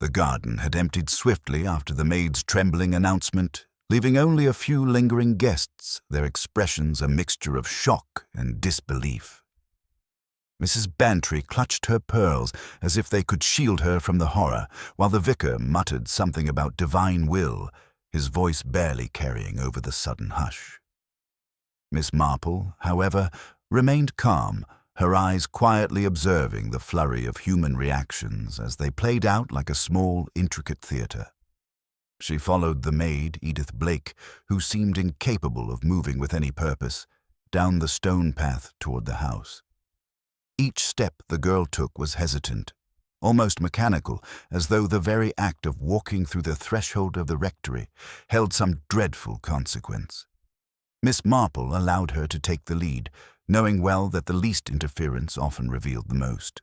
The garden had emptied swiftly after the maid's trembling announcement, leaving only a few lingering guests, their expressions a mixture of shock and disbelief. Mrs. Bantry clutched her pearls as if they could shield her from the horror, while the vicar muttered something about divine will, his voice barely carrying over the sudden hush. Miss Marple, however, remained calm, her eyes quietly observing the flurry of human reactions as they played out like a small, intricate theatre. She followed the maid, Edith Blake, who seemed incapable of moving with any purpose, down the stone path toward the house. Each step the girl took was hesitant, almost mechanical, as though the very act of walking through the threshold of the rectory held some dreadful consequence. Miss Marple allowed her to take the lead, knowing well that the least interference often revealed the most.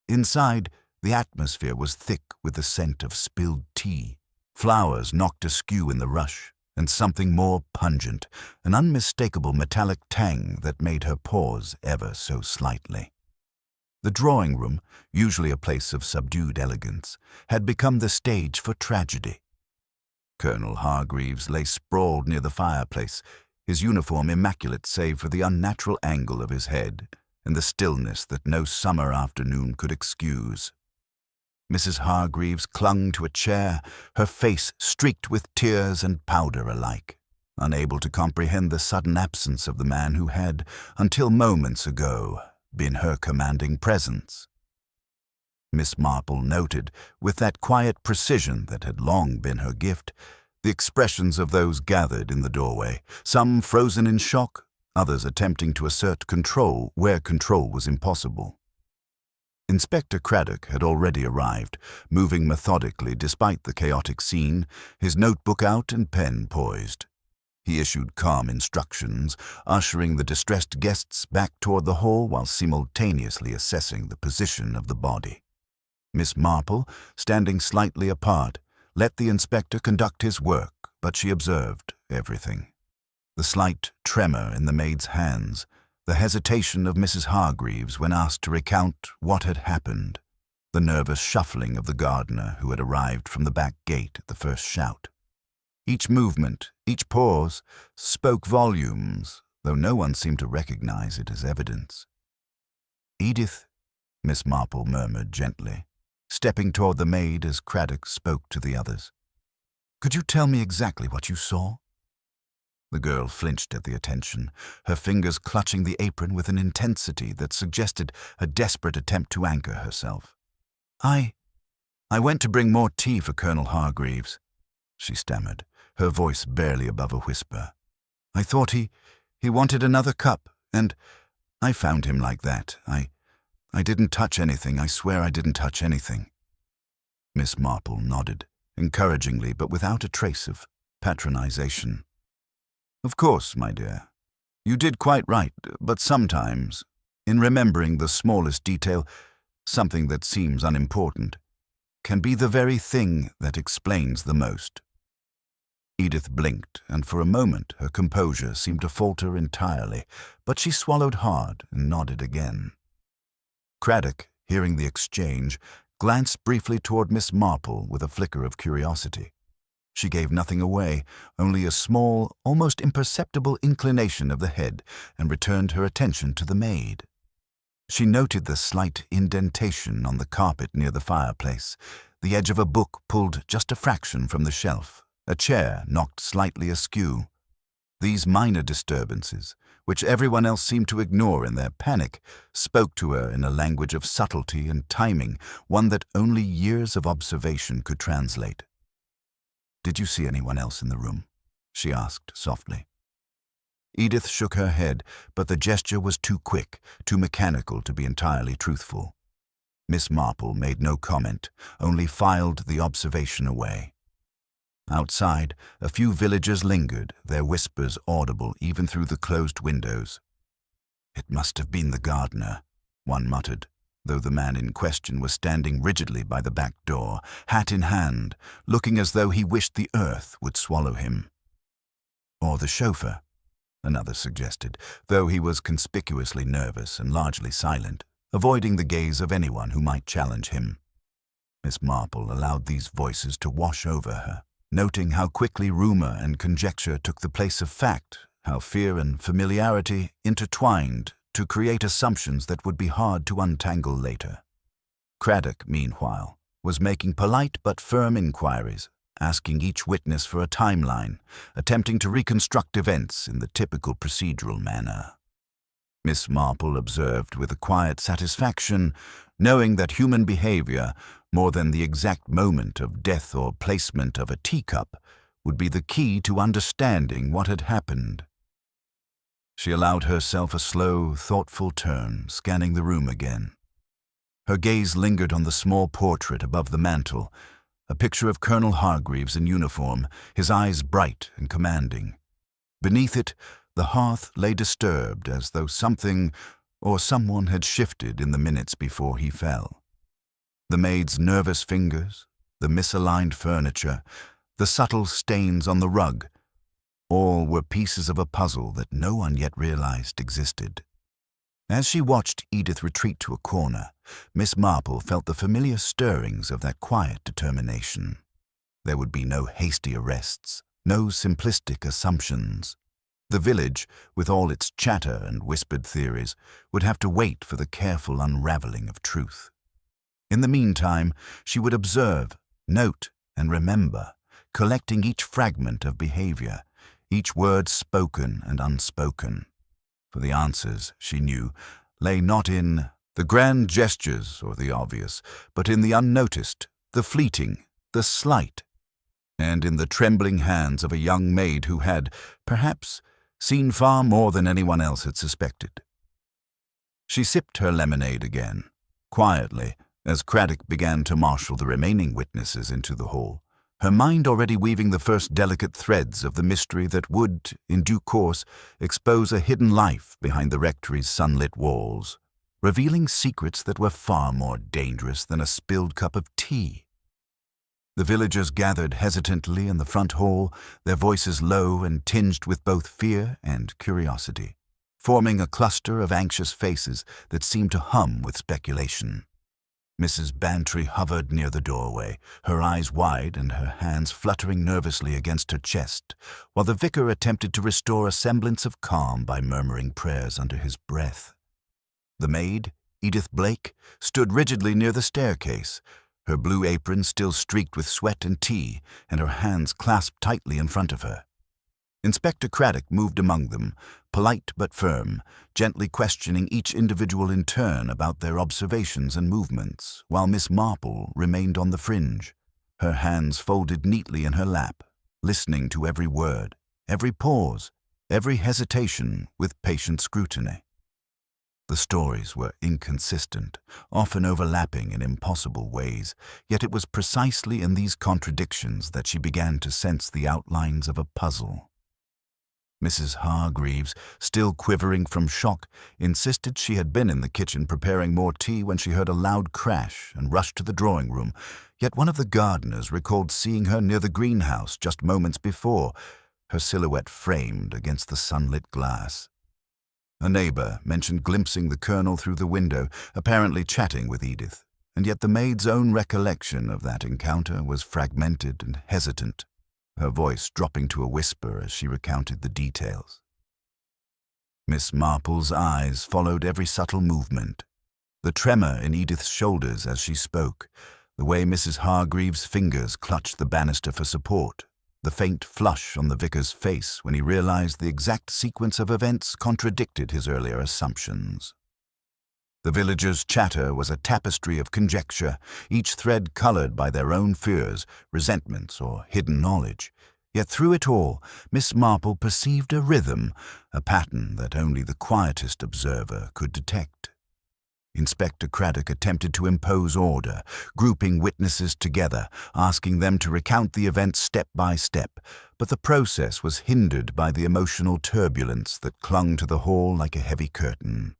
Inside, the atmosphere was thick with the scent of spilled tea, flowers knocked askew in the rush, and something more pungent, an unmistakable metallic tang that made her pause ever so slightly. The drawing-room, usually a place of subdued elegance, had become the stage for tragedy. Colonel Hargreaves lay sprawled near the fireplace, his uniform immaculate save for the unnatural angle of his head and the stillness that no summer afternoon could excuse. Mrs. Hargreaves clung to a chair, her face streaked with tears and powder alike, unable to comprehend the sudden absence of the man who had, until moments ago, been her commanding presence. Miss Marple noted, with that quiet precision that had long been her gift, the expressions of those gathered in the doorway, some frozen in shock, others attempting to assert control where control was impossible. Inspector Craddock had already arrived, moving methodically despite the chaotic scene, his notebook out and pen poised. He issued calm instructions, ushering the distressed guests back toward the hall while simultaneously assessing the position of the body. Miss Marple, standing slightly apart, let the inspector conduct his work, but she observed everything. The slight tremor in the maid's hands, the hesitation of Mrs. Hargreaves when asked to recount what had happened, the nervous shuffling of the gardener who had arrived from the back gate at the first shout. Each movement, each pause, spoke volumes, though no one seemed to recognize it as evidence. "Edith," Miss Marple murmured gently, stepping toward the maid as Craddock spoke to the others. "Could you tell me exactly what you saw?" The girl flinched at the attention, her fingers clutching the apron with an intensity that suggested a desperate attempt to anchor herself. I went to bring more tea for Colonel Hargreaves," she stammered, her voice barely above a whisper. "I thought he wanted another cup, and I found him like that. I didn't touch anything, I swear I didn't touch anything." Miss Marple nodded, encouragingly but without a trace of patronization. "Of course, my dear. You did quite right, but sometimes, in remembering the smallest detail, something that seems unimportant can be the very thing that explains the most." Edith blinked, and for a moment her composure seemed to falter entirely, but she swallowed hard and nodded again. Craddock, hearing the exchange, glanced briefly toward Miss Marple with a flicker of curiosity. She gave nothing away, only a small, almost imperceptible inclination of the head, and returned her attention to the maid. She noted the slight indentation on the carpet near the fireplace, the edge of a book pulled just a fraction from the shelf, a chair knocked slightly askew. These minor disturbances, which everyone else seemed to ignore in their panic, spoke to her in a language of subtlety and timing, one that only years of observation could translate. "Did you see anyone else in the room?" she asked softly. Edith shook her head, but the gesture was too quick, too mechanical to be entirely truthful. Miss Marple made no comment, only filed the observation away. Outside, a few villagers lingered, their whispers audible even through the closed windows. "It must have been the gardener," one muttered, though the man in question was standing rigidly by the back door, hat in hand, looking as though he wished the earth would swallow him. "Or the chauffeur," another suggested, though he was conspicuously nervous and largely silent, avoiding the gaze of anyone who might challenge him. Miss Marple allowed these voices to wash over her, noting how quickly rumor and conjecture took the place of fact, how fear and familiarity intertwined to create assumptions that would be hard to untangle later. Craddock, meanwhile, was making polite but firm inquiries, asking each witness for a timeline, attempting to reconstruct events in the typical procedural manner. Miss Marple observed with a quiet satisfaction, knowing that human behavior, more than the exact moment of death or placement of a teacup, would be the key to understanding what had happened. She allowed herself a slow, thoughtful turn, scanning the room again. Her gaze lingered on the small portrait above the mantel, a picture of Colonel Hargreaves in uniform, his eyes bright and commanding. Beneath it, the hearth lay disturbed as though something or someone had shifted in the minutes before he fell. The maid's nervous fingers, the misaligned furniture, the subtle stains on the rug, all were pieces of a puzzle that no one yet realized existed. As she watched Edith retreat to a corner, Miss Marple felt the familiar stirrings of that quiet determination. There would be no hasty arrests, no simplistic assumptions. The village, with all its chatter and whispered theories, would have to wait for the careful unraveling of truth. In the meantime, she would observe, note, and remember, collecting each fragment of behavior, each word spoken and unspoken. For the answers, she knew, lay not in the grand gestures or the obvious, but in the unnoticed, the fleeting, the slight, and in the trembling hands of a young maid who had, perhaps, seen far more than anyone else had suspected. She sipped her lemonade again, quietly, as Craddock began to marshal the remaining witnesses into the hall, her mind already weaving the first delicate threads of the mystery that would, in due course, expose a hidden life behind the rectory's sunlit walls, revealing secrets that were far more dangerous than a spilled cup of tea. The villagers gathered hesitantly in the front hall, their voices low and tinged with both fear and curiosity, forming a cluster of anxious faces that seemed to hum with speculation. Mrs. Bantry hovered near the doorway, her eyes wide and her hands fluttering nervously against her chest, while the vicar attempted to restore a semblance of calm by murmuring prayers under his breath. The maid, Edith Blake, stood rigidly near the staircase, her blue apron still streaked with sweat and tea, and her hands clasped tightly in front of her. Inspector Craddock moved among them, polite but firm, gently questioning each individual in turn about their observations and movements, while Miss Marple remained on the fringe, her hands folded neatly in her lap, listening to every word, every pause, every hesitation with patient scrutiny. The stories were inconsistent, often overlapping in impossible ways, yet it was precisely in these contradictions that she began to sense the outlines of a puzzle. Mrs. Hargreaves, still quivering from shock, insisted she had been in the kitchen preparing more tea when she heard a loud crash and rushed to the drawing room, yet one of the gardeners recalled seeing her near the greenhouse just moments before, her silhouette framed against the sunlit glass. A neighbor mentioned glimpsing the colonel through the window, apparently chatting with Edith, and yet the maid's own recollection of that encounter was fragmented and hesitant, her voice dropping to a whisper as she recounted the details. Miss Marple's eyes followed every subtle movement, the tremor in Edith's shoulders as she spoke, the way Mrs. Hargreaves' fingers clutched the banister for support, the faint flush on the vicar's face when he realized the exact sequence of events contradicted his earlier assumptions. The villagers' chatter was a tapestry of conjecture, each thread colored by their own fears, resentments, or hidden knowledge. Yet through it all, Miss Marple perceived a rhythm, a pattern that only the quietest observer could detect. Inspector Craddock attempted to impose order, grouping witnesses together, asking them to recount the events step by step, but the process was hindered by the emotional turbulence that clung to the hall like a heavy curtain.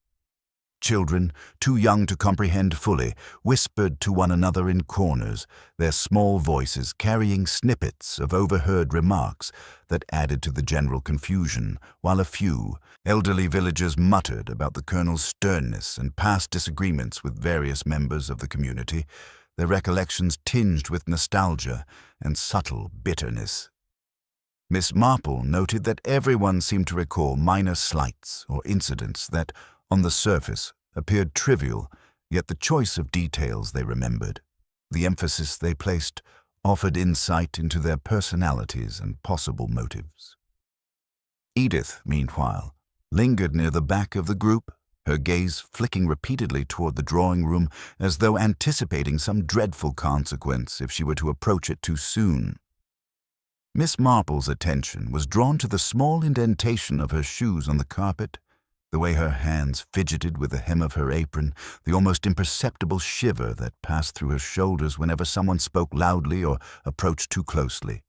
Children, too young to comprehend fully, whispered to one another in corners, their small voices carrying snippets of overheard remarks that added to the general confusion, while a few elderly villagers muttered about the colonel's sternness and past disagreements with various members of the community, their recollections tinged with nostalgia and subtle bitterness. Miss Marple noted that everyone seemed to recall minor slights or incidents that, on the surface, appeared trivial, yet the choice of details they remembered, the emphasis they placed, offered insight into their personalities and possible motives. Edith, meanwhile, lingered near the back of the group, her gaze flicking repeatedly toward the drawing room as though anticipating some dreadful consequence if she were to approach it too soon. Miss Marple's attention was drawn to the small indentation of her shoes on the carpet, the way her hands fidgeted with the hem of her apron, the almost imperceptible shiver that passed through her shoulders whenever someone spoke loudly or approached too closely.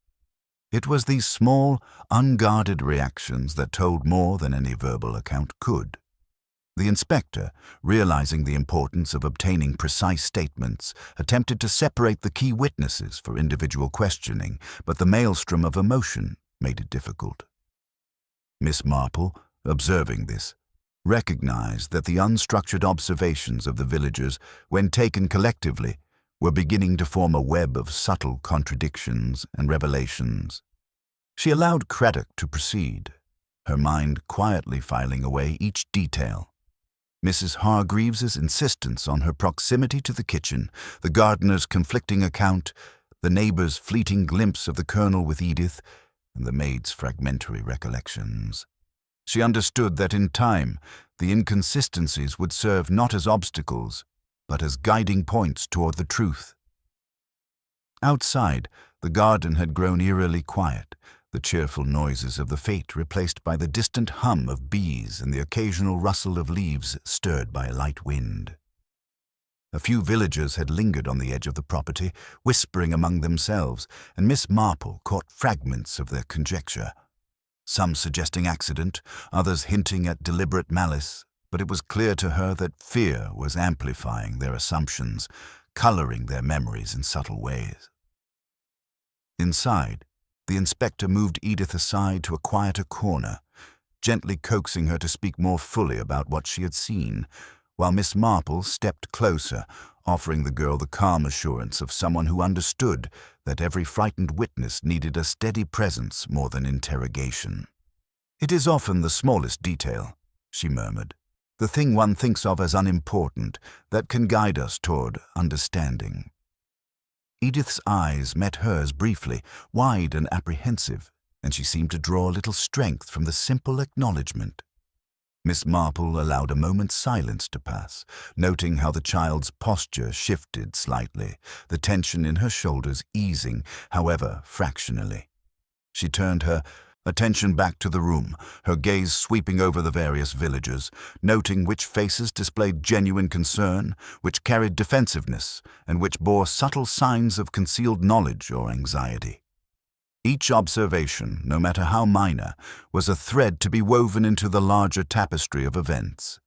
It was these small, unguarded reactions that told more than any verbal account could. The inspector, realizing the importance of obtaining precise statements, attempted to separate the key witnesses for individual questioning, but the maelstrom of emotion made it difficult. Miss Marple, observing this, recognized that the unstructured observations of the villagers, when taken collectively, were beginning to form a web of subtle contradictions and revelations. She allowed Craddock to proceed, her mind quietly filing away each detail. Mrs. Hargreaves's insistence on her proximity to the kitchen, the gardener's conflicting account, the neighbor's fleeting glimpse of the Colonel with Edith, and the maid's fragmentary recollections. She understood that in time, the inconsistencies would serve not as obstacles, but as guiding points toward the truth. Outside, the garden had grown eerily quiet, the cheerful noises of the fete replaced by the distant hum of bees and the occasional rustle of leaves stirred by a light wind. A few villagers had lingered on the edge of the property, whispering among themselves, and Miss Marple caught fragments of their conjecture. Some suggesting accident, others hinting at deliberate malice, but it was clear to her that fear was amplifying their assumptions, coloring their memories in subtle ways. Inside, the inspector moved Edith aside to a quieter corner, gently coaxing her to speak more fully about what she had seen, while Miss Marple stepped closer, offering the girl the calm assurance of someone who understood that every frightened witness needed a steady presence more than interrogation. "It is often the smallest detail," she murmured, "the thing one thinks of as unimportant, that can guide us toward understanding." Edith's eyes met hers briefly, wide and apprehensive, and she seemed to draw a little strength from the simple acknowledgement. Miss Marple allowed a moment's silence to pass, noting how the child's posture shifted slightly, the tension in her shoulders easing, however, fractionally. She turned her attention back to the room, her gaze sweeping over the various villagers, noting which faces displayed genuine concern, which carried defensiveness, and which bore subtle signs of concealed knowledge or anxiety. Each observation, no matter how minor, was a thread to be woven into the larger tapestry of events.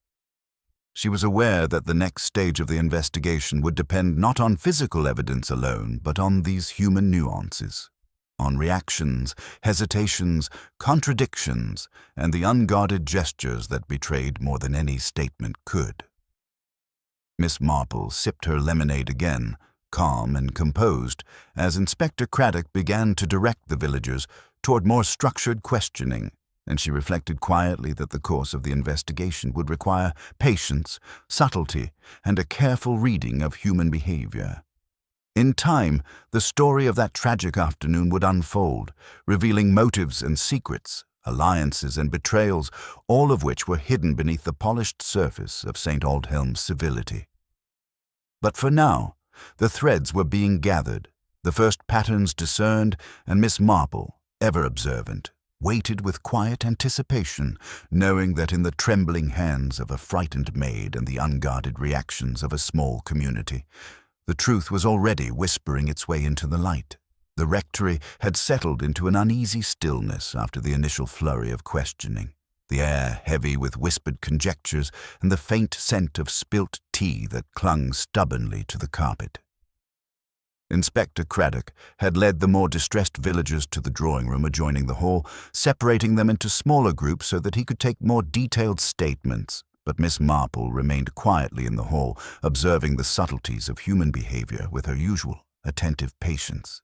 She was aware that the next stage of the investigation would depend not on physical evidence alone, but on these human nuances, on reactions, hesitations, contradictions, and the unguarded gestures that betrayed more than any statement could. Miss Marple sipped her lemonade again, calm and composed, as Inspector Craddock began to direct the villagers toward more structured questioning, and she reflected quietly that the course of the investigation would require patience, subtlety, and a careful reading of human behavior. In time, the story of that tragic afternoon would unfold, revealing motives and secrets, alliances and betrayals, all of which were hidden beneath the polished surface of St. Aldhelm's civility. But for now, the threads were being gathered, the first patterns discerned, and Miss Marple, ever observant, waited with quiet anticipation, knowing that in the trembling hands of a frightened maid and the unguarded reactions of a small community, the truth was already whispering its way into the light. The rectory had settled into an uneasy stillness after the initial flurry of questioning, the air heavy with whispered conjectures and the faint scent of spilt tea that clung stubbornly to the carpet. Inspector Craddock had led the more distressed villagers to the drawing room adjoining the hall, separating them into smaller groups so that he could take more detailed statements, but Miss Marple remained quietly in the hall, observing the subtleties of human behavior with her usual attentive patience.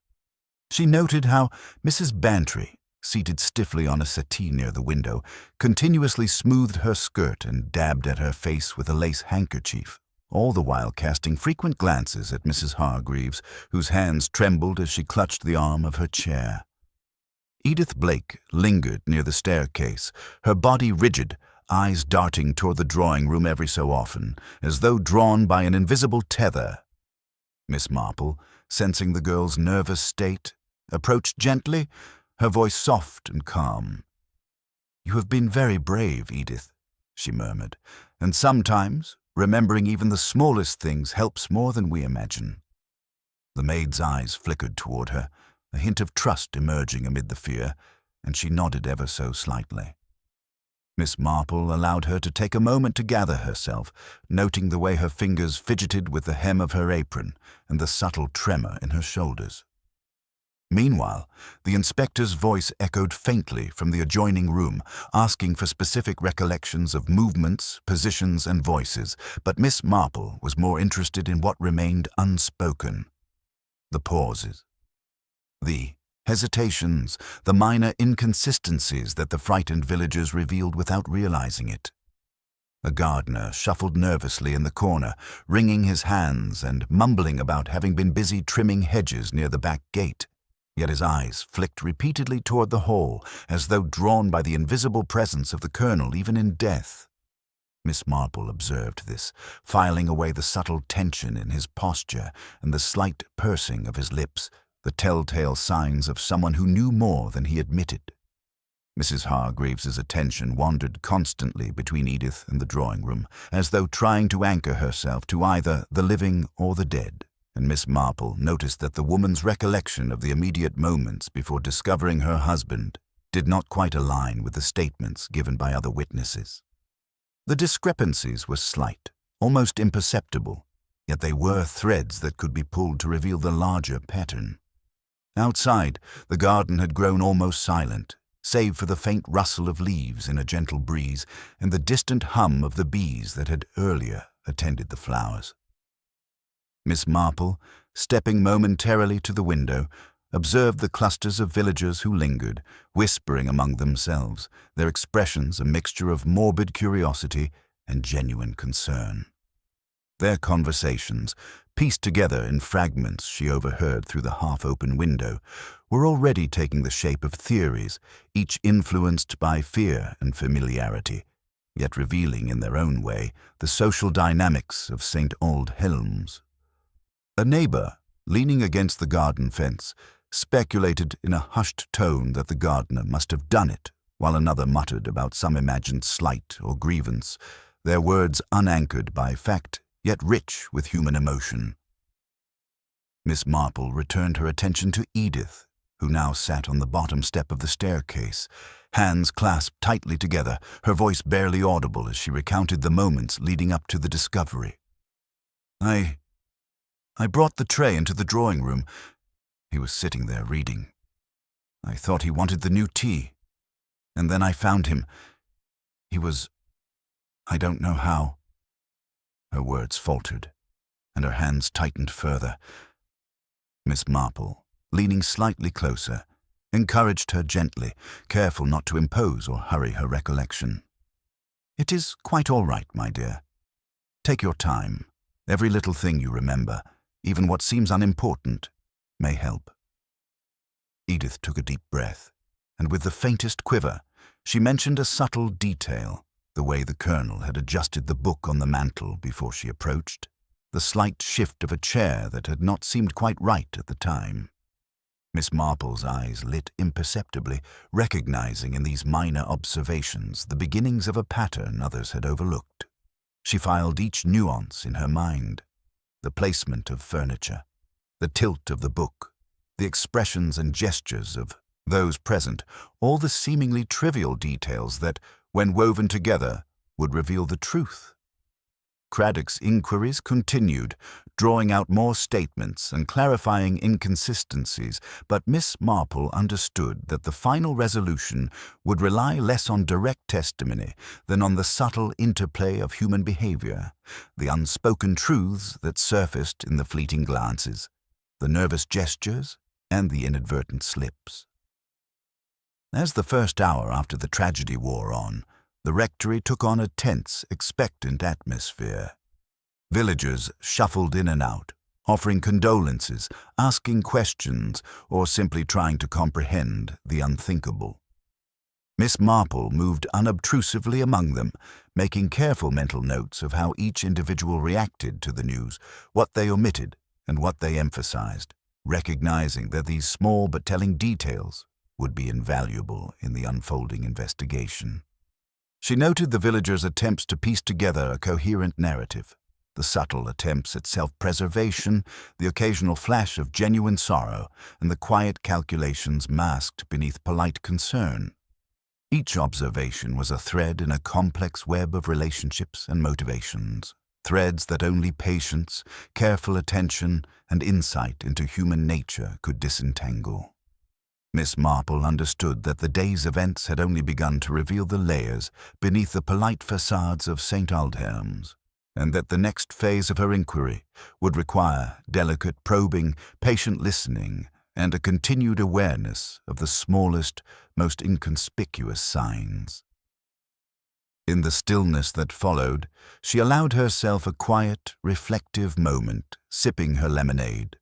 She noted how Mrs. Bantry, seated stiffly on a settee near the window, continuously smoothed her skirt and dabbed at her face with a lace handkerchief, all the while casting frequent glances at Mrs. Hargreaves, whose hands trembled as she clutched the arm of her chair. Edith Blake lingered near the staircase, her body rigid, eyes darting toward the drawing-room every so often, as though drawn by an invisible tether. Miss Marple, sensing the girl's nervous state, approached gently, her voice soft and calm. "You have been very brave, Edith," she murmured, "and sometimes remembering even the smallest things helps more than we imagine." The maid's eyes flickered toward her, a hint of trust emerging amid the fear, and she nodded ever so slightly. Miss Marple allowed her to take a moment to gather herself, noting the way her fingers fidgeted with the hem of her apron and the subtle tremor in her shoulders. Meanwhile, the inspector's voice echoed faintly from the adjoining room, asking for specific recollections of movements, positions, and voices, but Miss Marple was more interested in what remained unspoken. The pauses, the hesitations, the minor inconsistencies that the frightened villagers revealed without realizing it. A gardener shuffled nervously in the corner, wringing his hands and mumbling about having been busy trimming hedges near the back gate. Yet his eyes flicked repeatedly toward the hall, as though drawn by the invisible presence of the colonel even in death. Miss Marple observed this, filing away the subtle tension in his posture and the slight pursing of his lips, the telltale signs of someone who knew more than he admitted. Mrs. Hargreaves's attention wandered constantly between Edith and the drawing-room, as though trying to anchor herself to either the living or the dead, and Miss Marple noticed that the woman's recollection of the immediate moments before discovering her husband did not quite align with the statements given by other witnesses. The discrepancies were slight, almost imperceptible, yet they were threads that could be pulled to reveal the larger pattern. Outside, the garden had grown almost silent, save for the faint rustle of leaves in a gentle breeze and the distant hum of the bees that had earlier attended the flowers. Miss Marple, stepping momentarily to the window, observed the clusters of villagers who lingered, whispering among themselves, their expressions a mixture of morbid curiosity and genuine concern. Their conversations, pieced together in fragments she overheard through the half-open window, were already taking the shape of theories, each influenced by fear and familiarity, yet revealing in their own way the social dynamics of St. Aldhelm's. A neighbor, leaning against the garden fence, speculated in a hushed tone that the gardener must have done it, while another muttered about some imagined slight or grievance, their words unanchored by fact, yet rich with human emotion. Miss Marple returned her attention to Edith, who now sat on the bottom step of the staircase, hands clasped tightly together, her voice barely audible as she recounted the moments leading up to the discovery. I brought the tray into the drawing-room. He was sitting there reading. I thought he wanted the new tea. And then I found him. I don't know how. Her words faltered, and her hands tightened further. Miss Marple, leaning slightly closer, encouraged her gently, careful not to impose or hurry her recollection. "It is quite all right, my dear. Take your time. Every little thing you remember, even what seems unimportant, may help." Edith took a deep breath, and with the faintest quiver, she mentioned a subtle detail, the way the colonel had adjusted the book on the mantel before she approached, the slight shift of a chair that had not seemed quite right at the time. Miss Marple's eyes lit imperceptibly, recognizing in these minor observations the beginnings of a pattern others had overlooked. She filed each nuance in her mind: the placement of furniture, the tilt of the book, the expressions and gestures of those present, all the seemingly trivial details that, when woven together, would reveal the truth. Craddock's inquiries continued, drawing out more statements and clarifying inconsistencies, but Miss Marple understood that the final resolution would rely less on direct testimony than on the subtle interplay of human behavior, the unspoken truths that surfaced in the fleeting glances, the nervous gestures, and the inadvertent slips. As the first hour after the tragedy wore on, the rectory took on a tense, expectant atmosphere. Villagers shuffled in and out, offering condolences, asking questions, or simply trying to comprehend the unthinkable. Miss Marple moved unobtrusively among them, making careful mental notes of how each individual reacted to the news, what they omitted, and what they emphasized, recognizing that these small but telling details would be invaluable in the unfolding investigation. She noted the villagers' attempts to piece together a coherent narrative, the subtle attempts at self-preservation, the occasional flash of genuine sorrow, and the quiet calculations masked beneath polite concern. Each observation was a thread in a complex web of relationships and motivations, threads that only patience, careful attention, and insight into human nature could disentangle. Miss Marple understood that the day's events had only begun to reveal the layers beneath the polite facades of St. Aldhelm's, and that the next phase of her inquiry would require delicate probing, patient listening, and a continued awareness of the smallest, most inconspicuous signs. In the stillness that followed, she allowed herself a quiet, reflective moment, sipping her lemonade,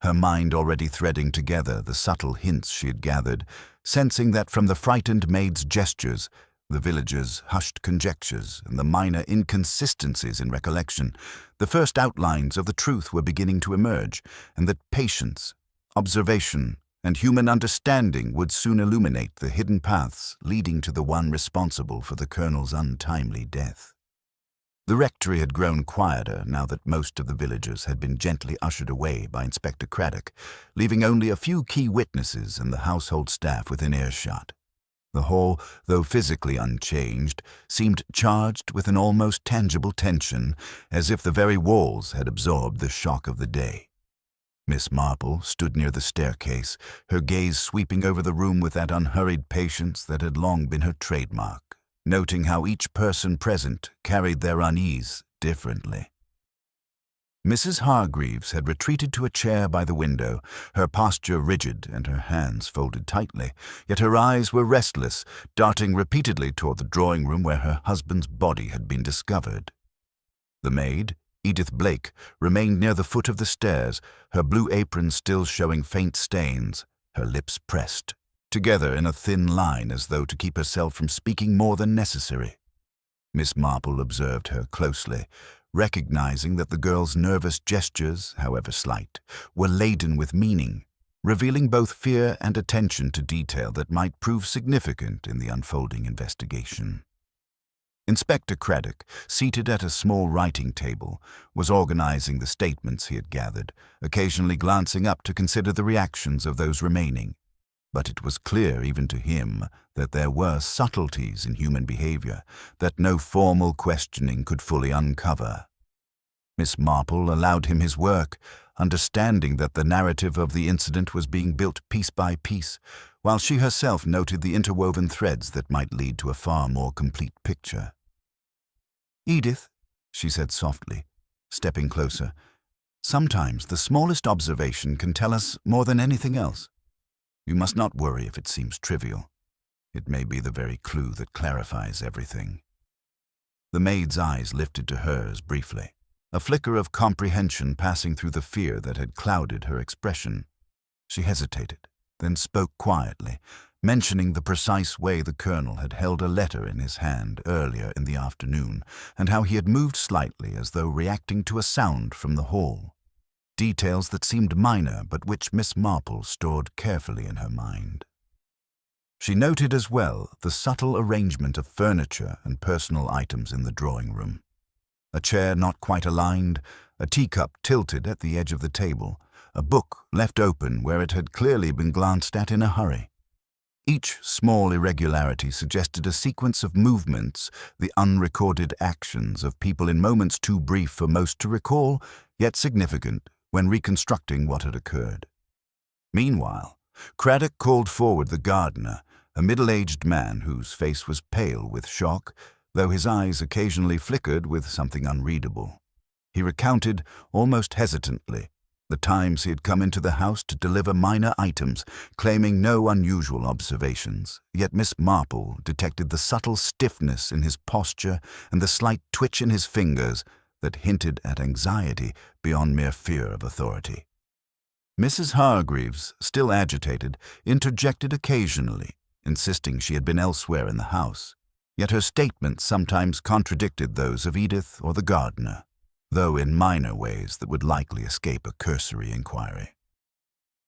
her mind already threading together the subtle hints she had gathered, sensing that from the frightened maid's gestures, the villagers' hushed conjectures, and the minor inconsistencies in recollection, the first outlines of the truth were beginning to emerge, and that patience, observation, and human understanding would soon illuminate the hidden paths leading to the one responsible for the colonel's untimely death. The rectory had grown quieter now that most of the villagers had been gently ushered away by Inspector Craddock, leaving only a few key witnesses and the household staff within earshot. The hall, though physically unchanged, seemed charged with an almost tangible tension, as if the very walls had absorbed the shock of the day. Miss Marple stood near the staircase, her gaze sweeping over the room with that unhurried patience that had long been her trademark, noting how each person present carried their unease differently. Mrs. Hargreaves had retreated to a chair by the window, her posture rigid and her hands folded tightly, yet her eyes were restless, darting repeatedly toward the drawing-room where her husband's body had been discovered. The maid, Edith Blake, remained near the foot of the stairs, her blue apron still showing faint stains, her lips pressed together in a thin line as though to keep herself from speaking more than necessary. Miss Marple observed her closely, recognizing that the girl's nervous gestures, however slight, were laden with meaning, revealing both fear and attention to detail that might prove significant in the unfolding investigation. Inspector Craddock, seated at a small writing table, was organizing the statements he had gathered, occasionally glancing up to consider the reactions of those remaining. But it was clear even to him that there were subtleties in human behavior that no formal questioning could fully uncover. Miss Marple allowed him his work, understanding that the narrative of the incident was being built piece by piece, while she herself noted the interwoven threads that might lead to a far more complete picture. "Edith," she said softly, stepping closer, "sometimes the smallest observation can tell us more than anything else. You must not worry if it seems trivial. It may be the very clue that clarifies everything." The maid's eyes lifted to hers briefly, a flicker of comprehension passing through the fear that had clouded her expression. She hesitated, then spoke quietly, mentioning the precise way the colonel had held a letter in his hand earlier in the afternoon, and how he had moved slightly as though reacting to a sound from the hall. Details that seemed minor but which Miss Marple stored carefully in her mind. She noted as well the subtle arrangement of furniture and personal items in the drawing-room. A chair not quite aligned, a teacup tilted at the edge of the table, a book left open where it had clearly been glanced at in a hurry. Each small irregularity suggested a sequence of movements, the unrecorded actions of people in moments too brief for most to recall, yet significant when reconstructing what had occurred. Meanwhile, Craddock called forward the gardener, a middle-aged man whose face was pale with shock, though his eyes occasionally flickered with something unreadable. He recounted, almost hesitantly, the times he had come into the house to deliver minor items, claiming no unusual observations, yet Miss Marple detected the subtle stiffness in his posture and the slight twitch in his fingers that hinted at anxiety beyond mere fear of authority. Mrs. Hargreaves, still agitated, interjected occasionally, insisting she had been elsewhere in the house, yet her statements sometimes contradicted those of Edith or the gardener, though in minor ways that would likely escape a cursory inquiry.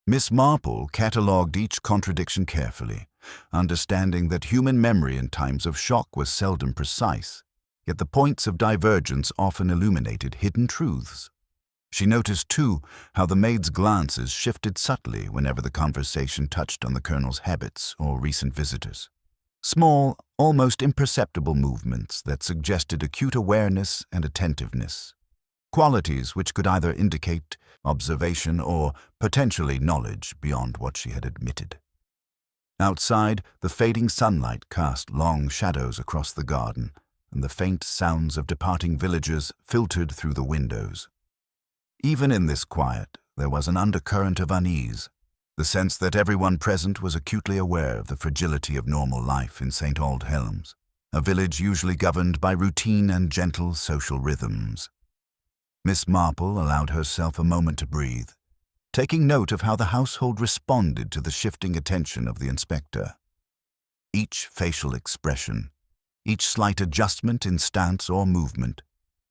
Miss Marple catalogued each contradiction carefully, understanding that human memory in times of shock was seldom precise, yet the points of divergence often illuminated hidden truths. She noticed, too, how the maid's glances shifted subtly whenever the conversation touched on the Colonel's habits or recent visitors. Small, almost imperceptible movements that suggested acute awareness and attentiveness, qualities which could either indicate observation or, potentially, knowledge beyond what she had admitted. Outside, the fading sunlight cast long shadows across the garden, and the faint sounds of departing villagers filtered through the windows. Even in this quiet, there was an undercurrent of unease, the sense that everyone present was acutely aware of the fragility of normal life in St. Aldhelms, a village usually governed by routine and gentle social rhythms. Miss Marple allowed herself a moment to breathe, taking note of how the household responded to the shifting attention of the inspector. Each facial expression, each slight adjustment in stance or movement,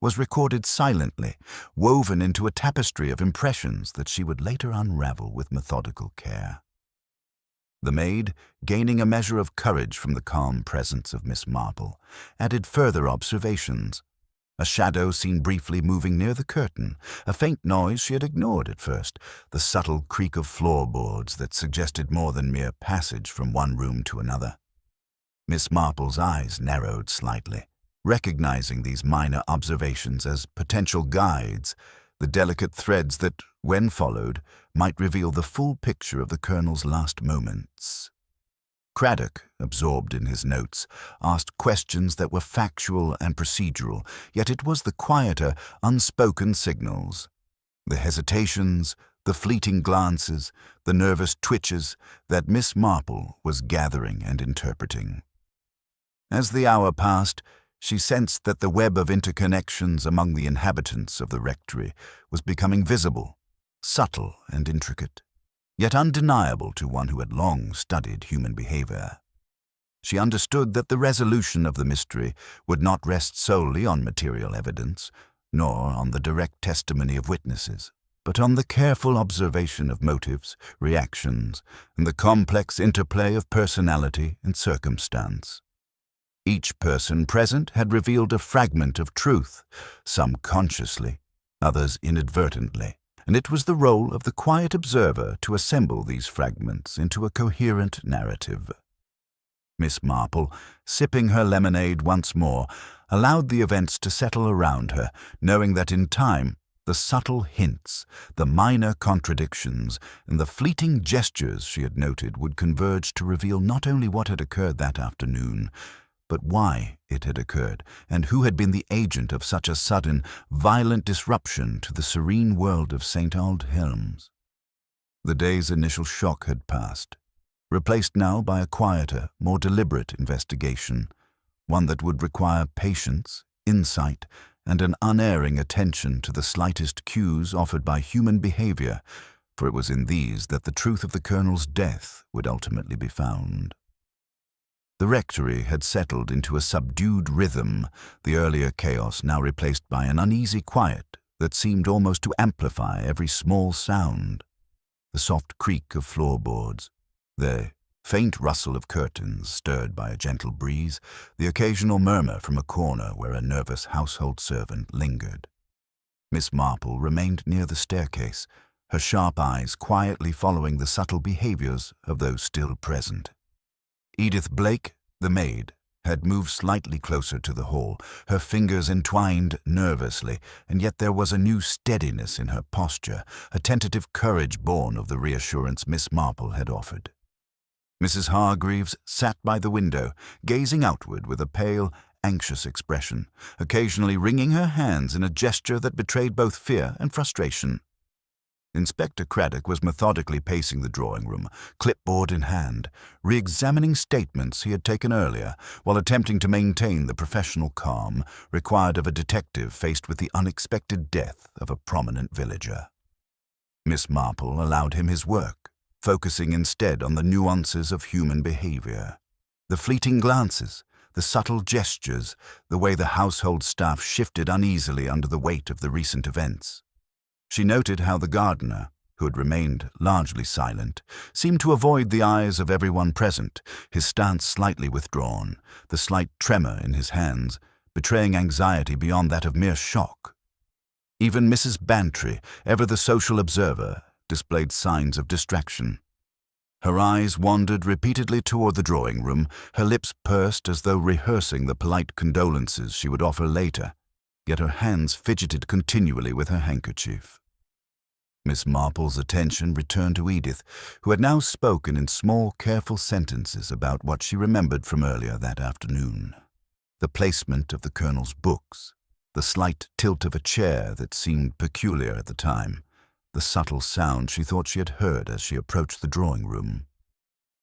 was recorded silently, woven into a tapestry of impressions that she would later unravel with methodical care. The maid, gaining a measure of courage from the calm presence of Miss Marple, added further observations. A shadow seen briefly moving near the curtain, a faint noise she had ignored at first, the subtle creak of floorboards that suggested more than mere passage from one room to another. Miss Marple's eyes narrowed slightly, recognizing these minor observations as potential guides, the delicate threads that, when followed, might reveal the full picture of the Colonel's last moments. Craddock, absorbed in his notes, asked questions that were factual and procedural, yet it was the quieter, unspoken signals, the hesitations, the fleeting glances, the nervous twitches that Miss Marple was gathering and interpreting. As the hour passed, she sensed that the web of interconnections among the inhabitants of the rectory was becoming visible, subtle and intricate, yet undeniable to one who had long studied human behavior. She understood that the resolution of the mystery would not rest solely on material evidence, nor on the direct testimony of witnesses, but on the careful observation of motives, reactions, and the complex interplay of personality and circumstance. Each person present had revealed a fragment of truth, some consciously, others inadvertently, and it was the role of the quiet observer to assemble these fragments into a coherent narrative. Miss Marple, sipping her lemonade once more, allowed the events to settle around her, knowing that in time the subtle hints, the minor contradictions, and the fleeting gestures she had noted would converge to reveal not only what had occurred that afternoon, but why it had occurred, and who had been the agent of such a sudden, violent disruption to the serene world of St. Aldhelms. The day's initial shock had passed, replaced now by a quieter, more deliberate investigation, one that would require patience, insight, and an unerring attention to the slightest cues offered by human behavior, for it was in these that the truth of the Colonel's death would ultimately be found. The rectory had settled into a subdued rhythm, the earlier chaos now replaced by an uneasy quiet that seemed almost to amplify every small sound. The soft creak of floorboards, the faint rustle of curtains stirred by a gentle breeze, the occasional murmur from a corner where a nervous household servant lingered. Miss Marple remained near the staircase, her sharp eyes quietly following the subtle behaviors of those still present. Edith Blake, the maid, had moved slightly closer to the hole, her fingers entwined nervously, and yet there was a new steadiness in her posture, a tentative courage born of the reassurance Miss Marple had offered. Mrs. Hargreaves sat by the window, gazing outward with a pale, anxious expression, occasionally wringing her hands in a gesture that betrayed both fear and frustration. Inspector Craddock was methodically pacing the drawing-room, clipboard in hand, re-examining statements he had taken earlier, while attempting to maintain the professional calm required of a detective faced with the unexpected death of a prominent villager. Miss Marple allowed him his work, focusing instead on the nuances of human behavior. The fleeting glances, the subtle gestures, the way the household staff shifted uneasily under the weight of the recent events. She noted how the gardener, who had remained largely silent, seemed to avoid the eyes of everyone present, his stance slightly withdrawn, the slight tremor in his hands, betraying anxiety beyond that of mere shock. Even Mrs. Bantry, ever the social observer, displayed signs of distraction. Her eyes wandered repeatedly toward the drawing-room, her lips pursed as though rehearsing the polite condolences she would offer later, yet her hands fidgeted continually with her handkerchief. Miss Marple's attention returned to Edith, who had now spoken in small, careful sentences about what she remembered from earlier that afternoon. The placement of the Colonel's books, the slight tilt of a chair that seemed peculiar at the time, the subtle sound she thought she had heard as she approached the drawing-room.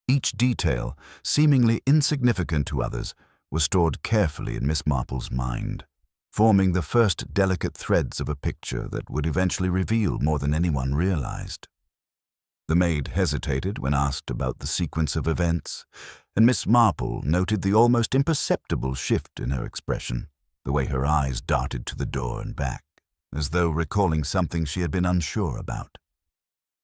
Each detail, seemingly insignificant to others, was stored carefully in Miss Marple's mind, forming the first delicate threads of a picture that would eventually reveal more than anyone realized. The maid hesitated when asked about the sequence of events, and Miss Marple noted the almost imperceptible shift in her expression, the way her eyes darted to the door and back, as though recalling something she had been unsure about.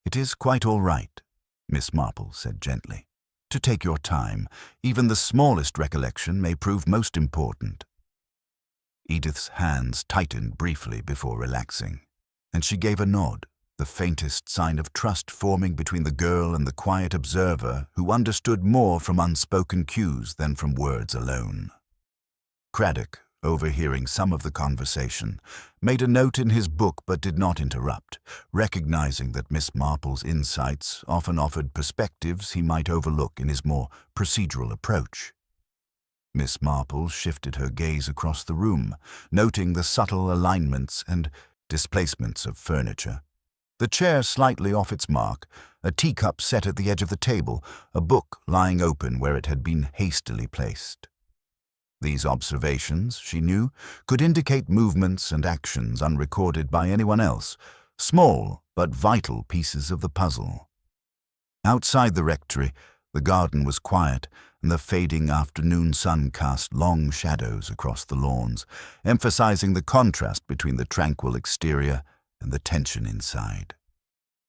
"It is quite all right," Miss Marple said gently. "To take your time. Even the smallest recollection may prove most important." Edith's hands tightened briefly before relaxing, and she gave a nod, the faintest sign of trust forming between the girl and the quiet observer who understood more from unspoken cues than from words alone. Craddock, overhearing some of the conversation, made a note in his book but did not interrupt, recognizing that Miss Marple's insights often offered perspectives he might overlook in his more procedural approach. Miss Marple shifted her gaze across the room, noting the subtle alignments and displacements of furniture. The chair slightly off its mark, a teacup set at the edge of the table, a book lying open where it had been hastily placed. These observations, she knew, could indicate movements and actions unrecorded by anyone else, small but vital pieces of the puzzle. Outside the rectory, the garden was quiet, and the fading afternoon sun cast long shadows across the lawns, emphasizing the contrast between the tranquil exterior and the tension inside.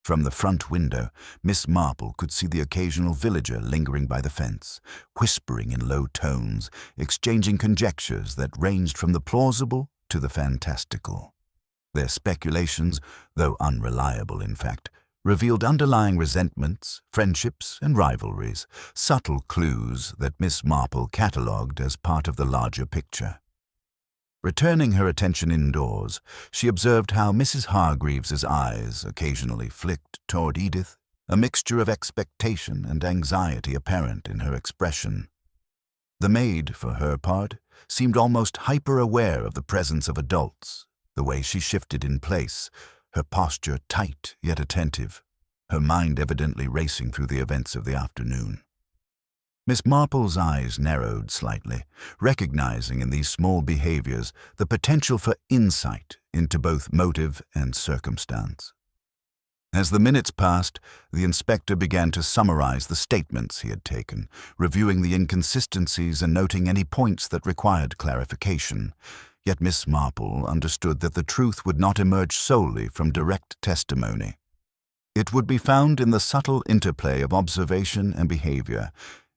From the front window, Miss Marple could see the occasional villager lingering by the fence, whispering in low tones, exchanging conjectures that ranged from the plausible to the fantastical. Their speculations, though unreliable in fact, revealed underlying resentments, friendships, and rivalries, subtle clues that Miss Marple catalogued as part of the larger picture. Returning her attention indoors, she observed how Mrs. Hargreaves's eyes occasionally flicked toward Edith, a mixture of expectation and anxiety apparent in her expression. The maid, for her part, seemed almost hyper-aware of the presence of adults, the way she shifted in place, her posture tight yet attentive, her mind evidently racing through the events of the afternoon. Miss Marple's eyes narrowed slightly, recognizing in these small behaviors the potential for insight into both motive and circumstance. As the minutes passed, the inspector began to summarize the statements he had taken, reviewing the inconsistencies and noting any points that required clarification. Yet Miss Marple understood that the truth would not emerge solely from direct testimony. It would be found in the subtle interplay of observation and behavior,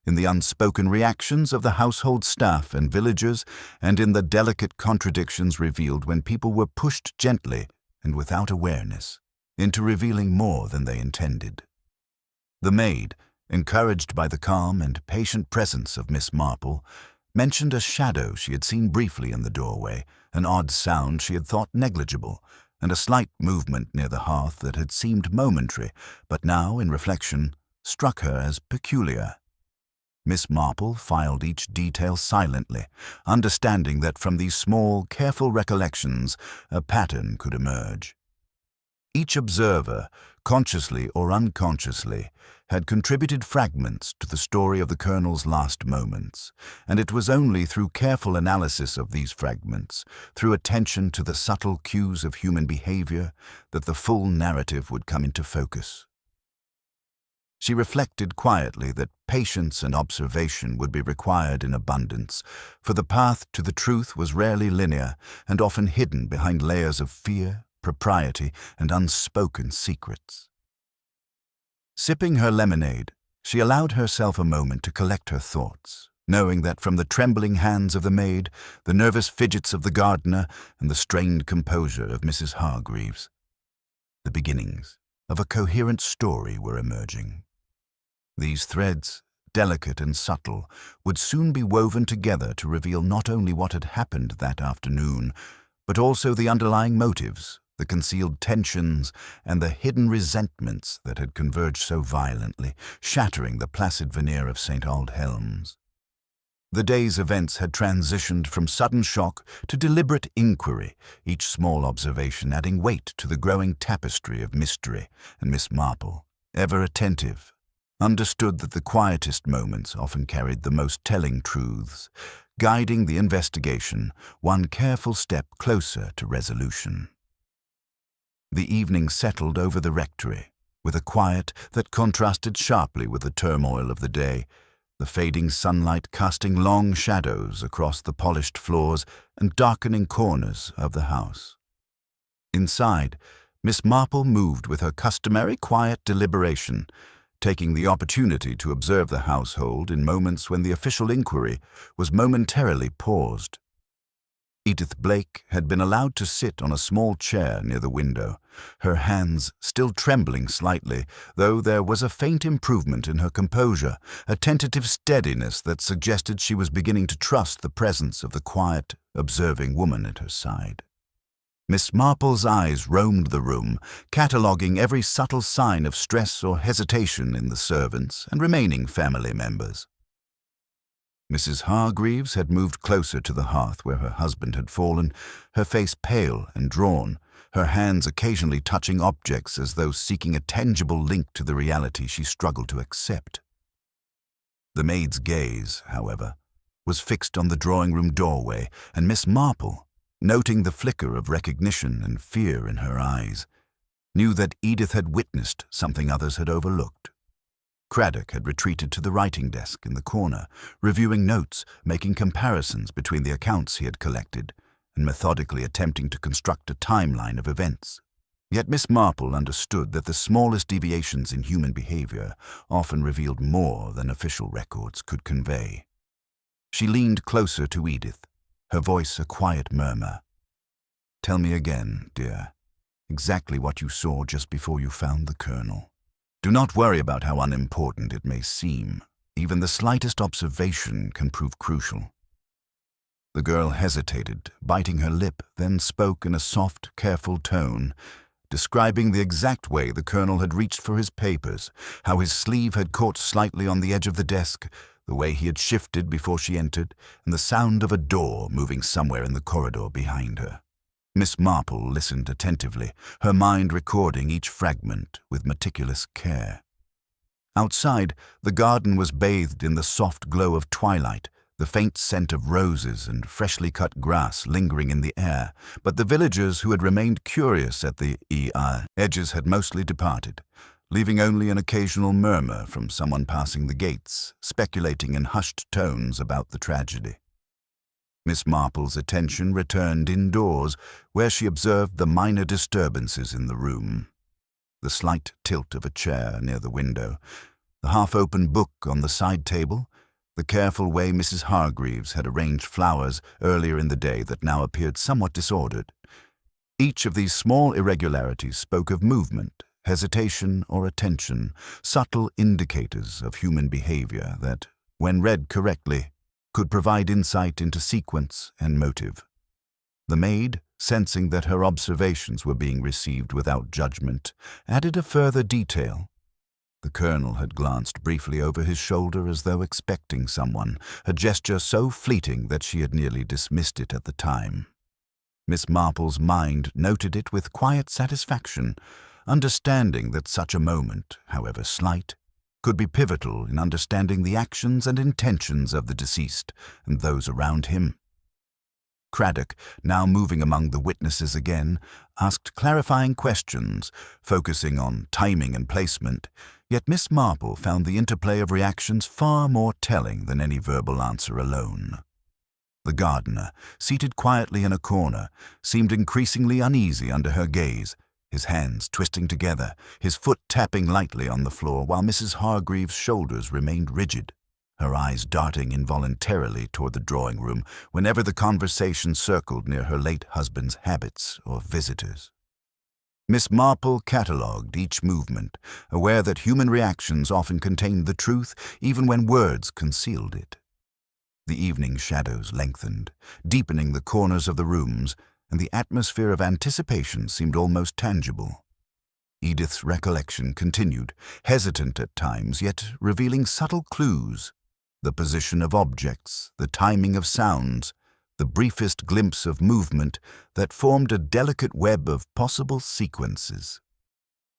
in the unspoken reactions of the household staff and villagers, and in the delicate contradictions revealed when people were pushed gently and without awareness into revealing more than they intended. The maid, encouraged by the calm and patient presence of Miss Marple, mentioned a shadow she had seen briefly in the doorway, an odd sound she had thought negligible, and a slight movement near the hearth that had seemed momentary, but now, in reflection, struck her as peculiar. Miss Marple filed each detail silently, understanding that from these small, careful recollections a pattern could emerge. Each observer, consciously or unconsciously, had contributed fragments to the story of the Colonel's last moments, and it was only through careful analysis of these fragments, through attention to the subtle cues of human behavior, that the full narrative would come into focus. She reflected quietly that patience and observation would be required in abundance, for the path to the truth was rarely linear and often hidden behind layers of fear, propriety, and unspoken secrets. Sipping her lemonade, she allowed herself a moment to collect her thoughts, knowing that from the trembling hands of the maid, the nervous fidgets of the gardener, and the strained composure of Mrs. Hargreaves, the beginnings of a coherent story were emerging. These threads, delicate and subtle, would soon be woven together to reveal not only what had happened that afternoon, but also the underlying motives, the concealed tensions, and the hidden resentments that had converged so violently, shattering the placid veneer of St. Aldhelm's. The day's events had transitioned from sudden shock to deliberate inquiry, each small observation adding weight to the growing tapestry of mystery, and Miss Marple, ever attentive, understood that the quietest moments often carried the most telling truths, guiding the investigation one careful step closer to resolution. The evening settled over the rectory, with a quiet that contrasted sharply with the turmoil of the day, the fading sunlight casting long shadows across the polished floors and darkening corners of the house. Inside, Miss Marple moved with her customary quiet deliberation, taking the opportunity to observe the household in moments when the official inquiry was momentarily paused. Edith Blake had been allowed to sit on a small chair near the window, her hands still trembling slightly, though there was a faint improvement in her composure, a tentative steadiness that suggested she was beginning to trust the presence of the quiet, observing woman at her side. Miss Marple's eyes roamed the room, cataloguing every subtle sign of stress or hesitation in the servants and remaining family members. Mrs. Hargreaves had moved closer to the hearth where her husband had fallen, her face pale and drawn, her hands occasionally touching objects as though seeking a tangible link to the reality she struggled to accept. The maid's gaze, however, was fixed on the drawing-room doorway, and Miss Marple, noting the flicker of recognition and fear in her eyes, knew that Edith had witnessed something others had overlooked. Craddock had retreated to the writing desk in the corner, reviewing notes, making comparisons between the accounts he had collected, and methodically attempting to construct a timeline of events. Yet Miss Marple understood that the smallest deviations in human behavior often revealed more than official records could convey. She leaned closer to Edith, her voice a quiet murmur. "Tell me again, dear, exactly what you saw just before you found the Colonel. Do not worry about how unimportant it may seem. Even the slightest observation can prove crucial." The girl hesitated, biting her lip, then spoke in a soft, careful tone, describing the exact way the Colonel had reached for his papers, how his sleeve had caught slightly on the edge of the desk, the way he had shifted before she entered, and the sound of a door moving somewhere in the corridor behind her. Miss Marple listened attentively, her mind recording each fragment with meticulous care. Outside, the garden was bathed in the soft glow of twilight, the faint scent of roses and freshly cut grass lingering in the air, but the villagers who had remained curious at the edges had mostly departed, leaving only an occasional murmur from someone passing the gates, speculating in hushed tones about the tragedy. Miss Marple's attention returned indoors, where she observed the minor disturbances in the room. The slight tilt of a chair near the window, the half-open book on the side table, the careful way Mrs. Hargreaves had arranged flowers earlier in the day that now appeared somewhat disordered. Each of these small irregularities spoke of movement, hesitation, or attention, subtle indicators of human behavior that, when read correctly, could provide insight into sequence and motive. The maid, sensing that her observations were being received without judgment, added a further detail. The colonel had glanced briefly over his shoulder as though expecting someone, a gesture so fleeting that she had nearly dismissed it at the time. Miss Marple's mind noted it with quiet satisfaction, understanding that such a moment, however slight, could be pivotal in understanding the actions and intentions of the deceased and those around him. Craddock, now moving among the witnesses again, asked clarifying questions, focusing on timing and placement, yet Miss Marple found the interplay of reactions far more telling than any verbal answer alone. The gardener, seated quietly in a corner, seemed increasingly uneasy under her gaze, his hands twisting together, his foot tapping lightly on the floor, while Mrs. Hargreaves' shoulders remained rigid, her eyes darting involuntarily toward the drawing-room whenever the conversation circled near her late husband's habits or visitors. Miss Marple catalogued each movement, aware that human reactions often contained the truth even when words concealed it. The evening shadows lengthened, deepening the corners of the rooms, and the atmosphere of anticipation seemed almost tangible. Edith's recollection continued, hesitant at times, yet revealing subtle clues. The position of objects, the timing of sounds, the briefest glimpse of movement that formed a delicate web of possible sequences.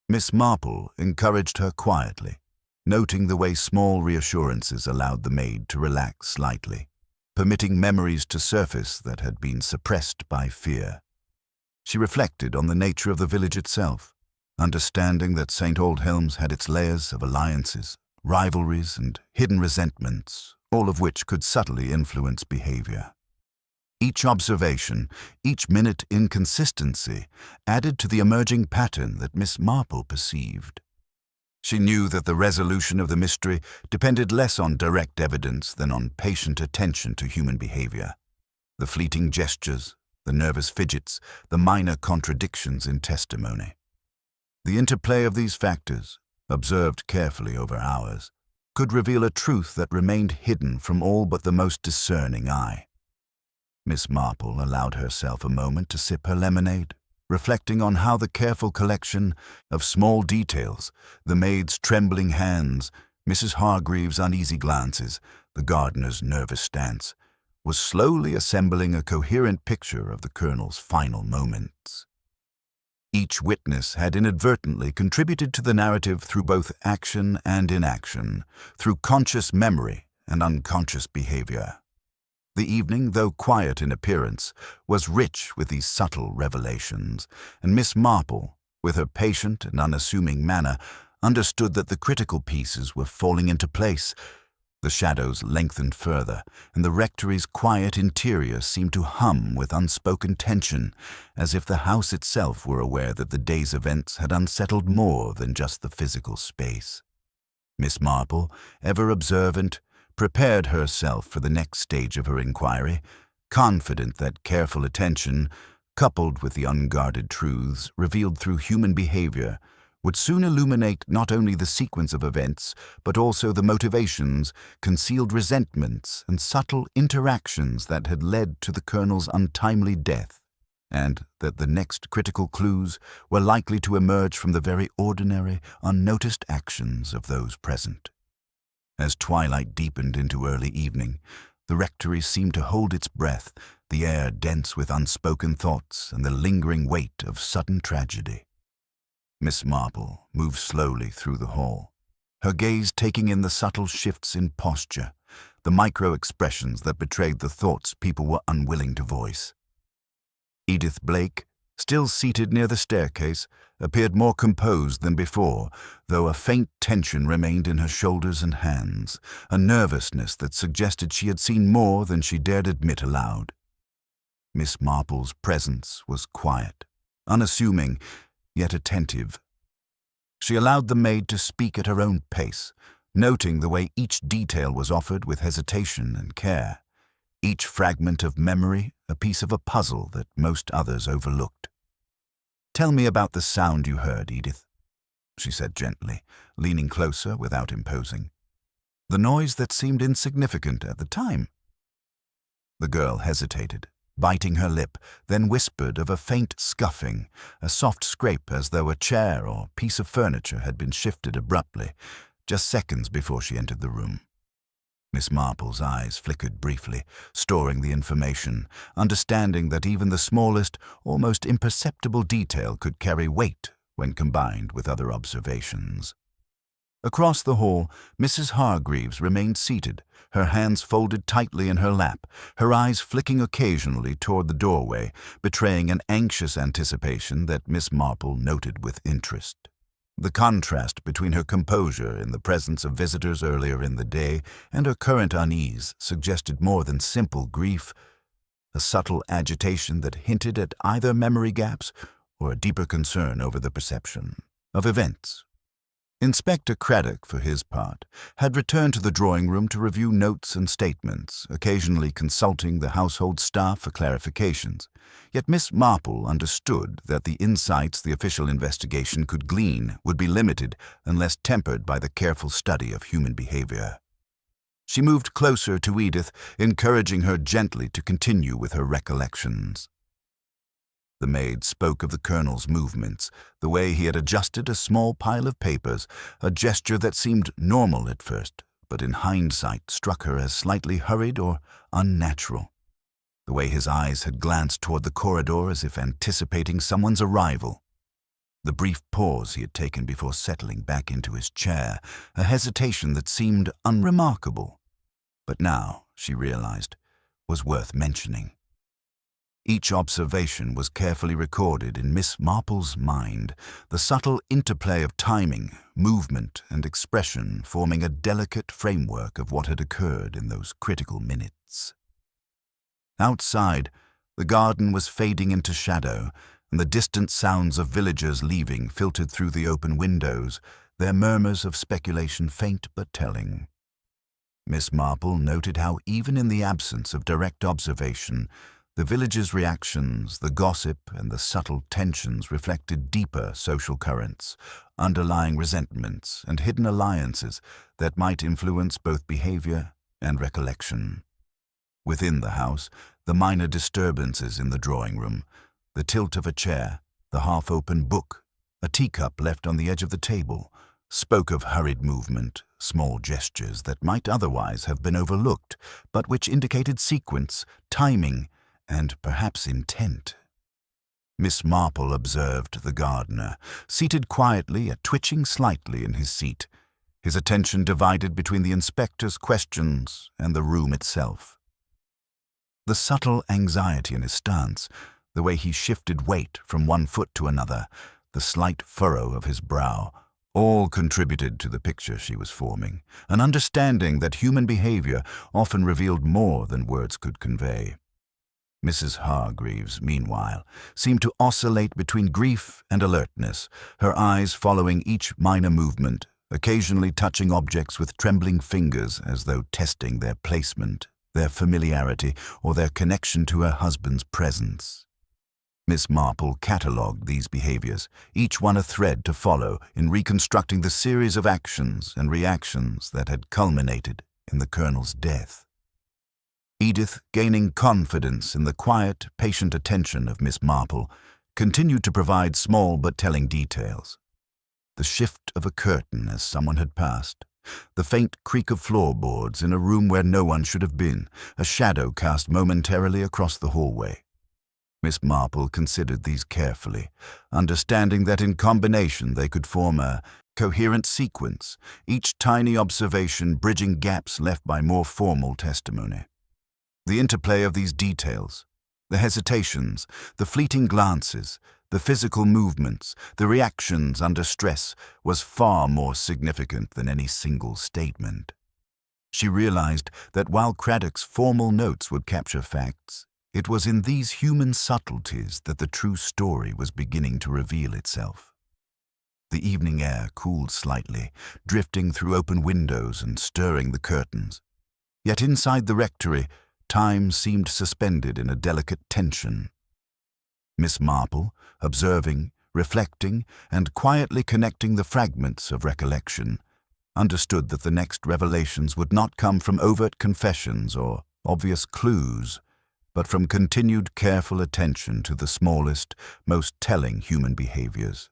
Miss Marple encouraged her quietly, noting the way small reassurances allowed the maid to relax slightly, permitting memories to surface that had been suppressed by fear. She reflected on the nature of the village itself, understanding that St. Aldhelm's had its layers of alliances, rivalries, and hidden resentments, all of which could subtly influence behavior. Each observation, each minute inconsistency, added to the emerging pattern that Miss Marple perceived. She knew that the resolution of the mystery depended less on direct evidence than on patient attention to human behavior. The fleeting gestures, the nervous fidgets, the minor contradictions in testimony. The interplay of these factors, observed carefully over hours, could reveal a truth that remained hidden from all but the most discerning eye. Miss Marple allowed herself a moment to sip her lemonade, reflecting on how the careful collection of small details, the maid's trembling hands, Mrs. Hargreaves' uneasy glances, the gardener's nervous stance, was slowly assembling a coherent picture of the colonel's final moments. Each witness had inadvertently contributed to the narrative through both action and inaction, through conscious memory and unconscious behavior. The evening, though quiet in appearance, was rich with these subtle revelations, and Miss Marple, with her patient and unassuming manner, understood that the critical pieces were falling into place. The shadows lengthened further, and the rectory's quiet interior seemed to hum with unspoken tension, as if the house itself were aware that the day's events had unsettled more than just the physical space. Miss Marple, ever observant, prepared herself for the next stage of her inquiry, confident that careful attention, coupled with the unguarded truths revealed through human behavior, would soon illuminate not only the sequence of events, but also the motivations, concealed resentments, and subtle interactions that had led to the colonel's untimely death, and that the next critical clues were likely to emerge from the very ordinary, unnoticed actions of those present. As twilight deepened into early evening, the rectory seemed to hold its breath, the air dense with unspoken thoughts and the lingering weight of sudden tragedy. Miss Marple moved slowly through the hall, her gaze taking in the subtle shifts in posture, the micro-expressions that betrayed the thoughts people were unwilling to voice. Edith Blake, still seated near the staircase, appeared more composed than before, though a faint tension remained in her shoulders and hands, a nervousness that suggested she had seen more than she dared admit aloud. Miss Marple's presence was quiet, unassuming, yet attentive. She allowed the maid to speak at her own pace, noting the way each detail was offered with hesitation and care, each fragment of memory a piece of a puzzle that most others overlooked. "Tell me about the sound you heard, Edith," she said gently, leaning closer without imposing. "The noise that seemed insignificant at the time." The girl hesitated, biting her lip, then whispered of a faint scuffing, a soft scrape as though a chair or piece of furniture had been shifted abruptly, just seconds before she entered the room. Miss Marple's eyes flickered briefly, storing the information, understanding that even the smallest, almost imperceptible detail could carry weight when combined with other observations. Across the hall, Mrs. Hargreaves remained seated, her hands folded tightly in her lap, her eyes flicking occasionally toward the doorway, betraying an anxious anticipation that Miss Marple noted with interest. The contrast between her composure in the presence of visitors earlier in the day and her current unease suggested more than simple grief, a subtle agitation that hinted at either memory gaps or a deeper concern over the perception of events. Inspector Craddock, for his part, had returned to the drawing room to review notes and statements, occasionally consulting the household staff for clarifications. Yet Miss Marple understood that the insights the official investigation could glean would be limited unless tempered by the careful study of human behavior. She moved closer to Edith, encouraging her gently to continue with her recollections. The maid spoke of the colonel's movements, the way he had adjusted a small pile of papers, a gesture that seemed normal at first, but in hindsight struck her as slightly hurried or unnatural. The way his eyes had glanced toward the corridor as if anticipating someone's arrival. The brief pause he had taken before settling back into his chair, a hesitation that seemed unremarkable, but now, she realized, was worth mentioning. Each observation was carefully recorded in Miss Marple's mind, the subtle interplay of timing, movement, and expression forming a delicate framework of what had occurred in those critical minutes. Outside, the garden was fading into shadow, and the distant sounds of villagers leaving filtered through the open windows, their murmurs of speculation faint but telling. Miss Marple noted how even in the absence of direct observation, the villagers' reactions, the gossip, and the subtle tensions reflected deeper social currents, underlying resentments, and hidden alliances that might influence both behavior and recollection. Within the house, the minor disturbances in the drawing room, the tilt of a chair, the half-open book, a teacup left on the edge of the table, spoke of hurried movement, small gestures that might otherwise have been overlooked, but which indicated sequence, timing, and perhaps intent. Miss Marple observed the gardener, seated quietly yet twitching slightly in his seat, his attention divided between the inspector's questions and the room itself. The subtle anxiety in his stance, the way he shifted weight from one foot to another, the slight furrow of his brow, all contributed to the picture she was forming, an understanding that human behavior often revealed more than words could convey. Mrs. Hargreaves, meanwhile, seemed to oscillate between grief and alertness, her eyes following each minor movement, occasionally touching objects with trembling fingers as though testing their placement, their familiarity, or their connection to her husband's presence. Miss Marple catalogued these behaviors, each one a thread to follow in reconstructing the series of actions and reactions that had culminated in the colonel's death. Edith, gaining confidence in the quiet, patient attention of Miss Marple, continued to provide small but telling details. The shift of a curtain as someone had passed, the faint creak of floorboards in a room where no one should have been, a shadow cast momentarily across the hallway. Miss Marple considered these carefully, understanding that in combination they could form a coherent sequence, each tiny observation bridging gaps left by more formal testimony. The interplay of these details, the hesitations, the fleeting glances, the physical movements, the reactions under stress, was far more significant than any single statement. She realized that while Craddock's formal notes would capture facts, it was in these human subtleties that the true story was beginning to reveal itself. The evening air cooled slightly, drifting through open windows and stirring the curtains. Yet inside the rectory, time seemed suspended in a delicate tension. Miss Marple, observing, reflecting and quietly connecting the fragments of recollection, understood that the next revelations would not come from overt confessions or obvious clues, but from continued careful attention to the smallest, most telling human behaviors.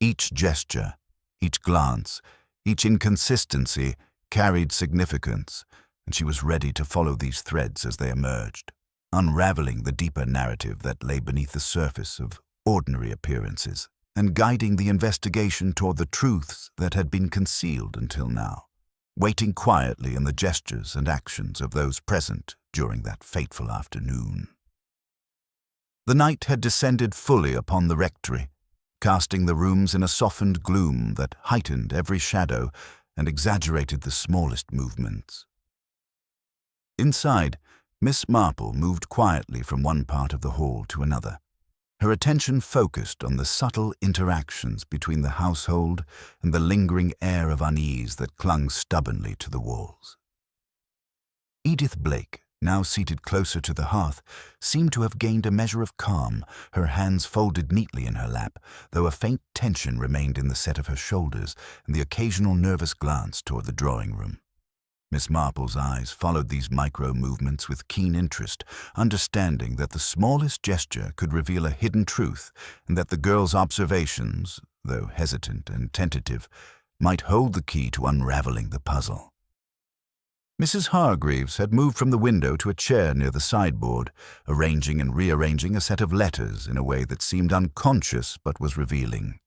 Each gesture, each glance, each inconsistency carried significance, and she was ready to follow these threads as they emerged, unraveling the deeper narrative that lay beneath the surface of ordinary appearances, and guiding the investigation toward the truths that had been concealed until now, waiting quietly in the gestures and actions of those present during that fateful afternoon. The night had descended fully upon the rectory, casting the rooms in a softened gloom that heightened every shadow and exaggerated the smallest movements. Inside, Miss Marple moved quietly from one part of the hall to another, her attention focused on the subtle interactions between the household and the lingering air of unease that clung stubbornly to the walls. Edith Blake, now seated closer to the hearth, seemed to have gained a measure of calm, her hands folded neatly in her lap, though a faint tension remained in the set of her shoulders and the occasional nervous glance toward the drawing-room. Miss Marple's eyes followed these micro-movements with keen interest, understanding that the smallest gesture could reveal a hidden truth and that the girl's observations, though hesitant and tentative, might hold the key to unraveling the puzzle. Mrs. Hargreaves had moved from the window to a chair near the sideboard, arranging and rearranging a set of letters in a way that seemed unconscious but was revealing.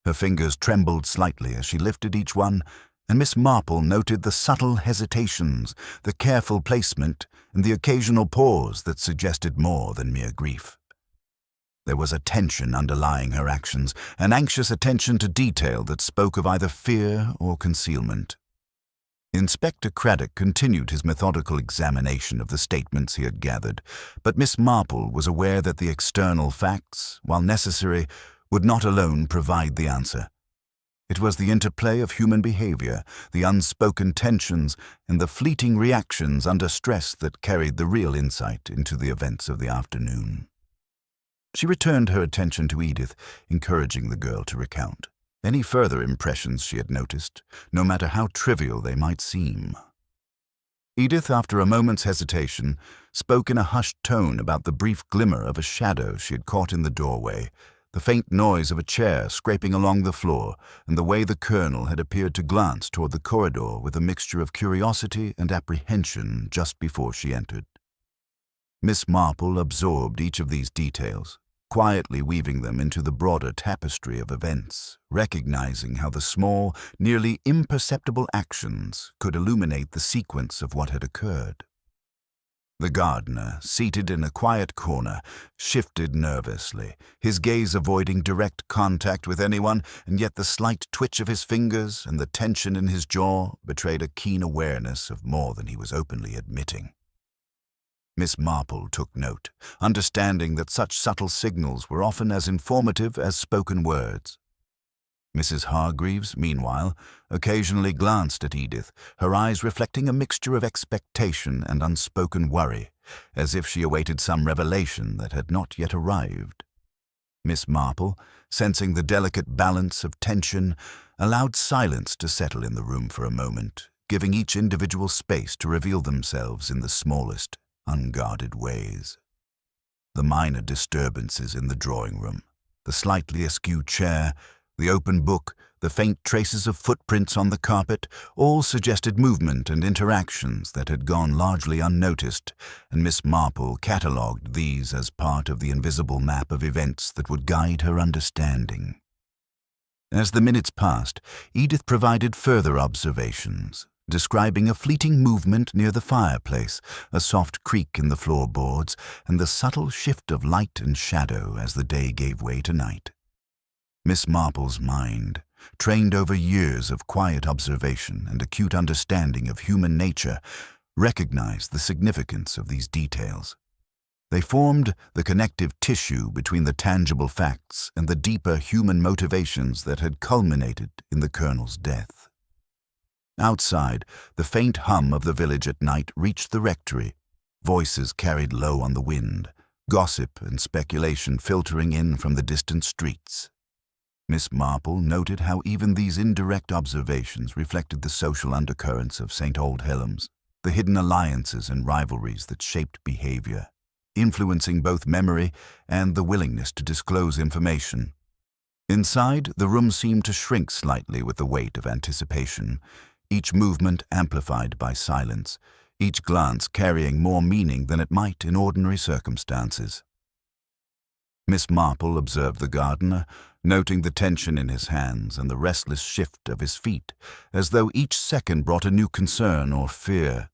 Her fingers trembled slightly as she lifted each one, and Miss Marple noted the subtle hesitations, the careful placement, and the occasional pause that suggested more than mere grief. There was a tension underlying her actions, an anxious attention to detail that spoke of either fear or concealment. Inspector Craddock continued his methodical examination of the statements he had gathered, but Miss Marple was aware that the external facts, while necessary, would not alone provide the answer. It was the interplay of human behavior, the unspoken tensions, and the fleeting reactions under stress that carried the real insight into the events of the afternoon. She returned her attention to Edith, encouraging the girl to recount any further impressions she had noticed, no matter how trivial they might seem. Edith, after a moment's hesitation, spoke in a hushed tone about the brief glimmer of a shadow she had caught in the doorway, the faint noise of a chair scraping along the floor, and the way the colonel had appeared to glance toward the corridor with a mixture of curiosity and apprehension just before she entered. Miss Marple absorbed each of these details, quietly weaving them into the broader tapestry of events, recognizing how the small, nearly imperceptible actions could illuminate the sequence of what had occurred. The gardener, seated in a quiet corner, shifted nervously, his gaze avoiding direct contact with anyone, and yet the slight twitch of his fingers and the tension in his jaw betrayed a keen awareness of more than he was openly admitting. Miss Marple took note, understanding that such subtle signals were often as informative as spoken words. Mrs. Hargreaves, meanwhile, occasionally glanced at Edith, her eyes reflecting a mixture of expectation and unspoken worry, as if she awaited some revelation that had not yet arrived. Miss Marple, sensing the delicate balance of tension, allowed silence to settle in the room for a moment, giving each individual space to reveal themselves in the smallest, unguarded ways. The minor disturbances in the drawing-room, the slightly askew chair, the open book, the faint traces of footprints on the carpet, all suggested movement and interactions that had gone largely unnoticed, and Miss Marple catalogued these as part of the invisible map of events that would guide her understanding. As the minutes passed, Edith provided further observations, describing a fleeting movement near the fireplace, a soft creak in the floorboards, and the subtle shift of light and shadow as the day gave way to night. Miss Marple's mind, trained over years of quiet observation and acute understanding of human nature, recognized the significance of these details. They formed the connective tissue between the tangible facts and the deeper human motivations that had culminated in the colonel's death. Outside, the faint hum of the village at night reached the rectory, voices carried low on the wind, gossip and speculation filtering in from the distant streets. Miss Marple noted how even these indirect observations reflected the social undercurrents of St. Aldhelm's, the hidden alliances and rivalries that shaped behavior, influencing both memory and the willingness to disclose information. Inside, the room seemed to shrink slightly with the weight of anticipation, each movement amplified by silence, each glance carrying more meaning than it might in ordinary circumstances. Miss Marple observed the gardener, noting the tension in his hands and the restless shift of his feet, as though each second brought a new concern or fear.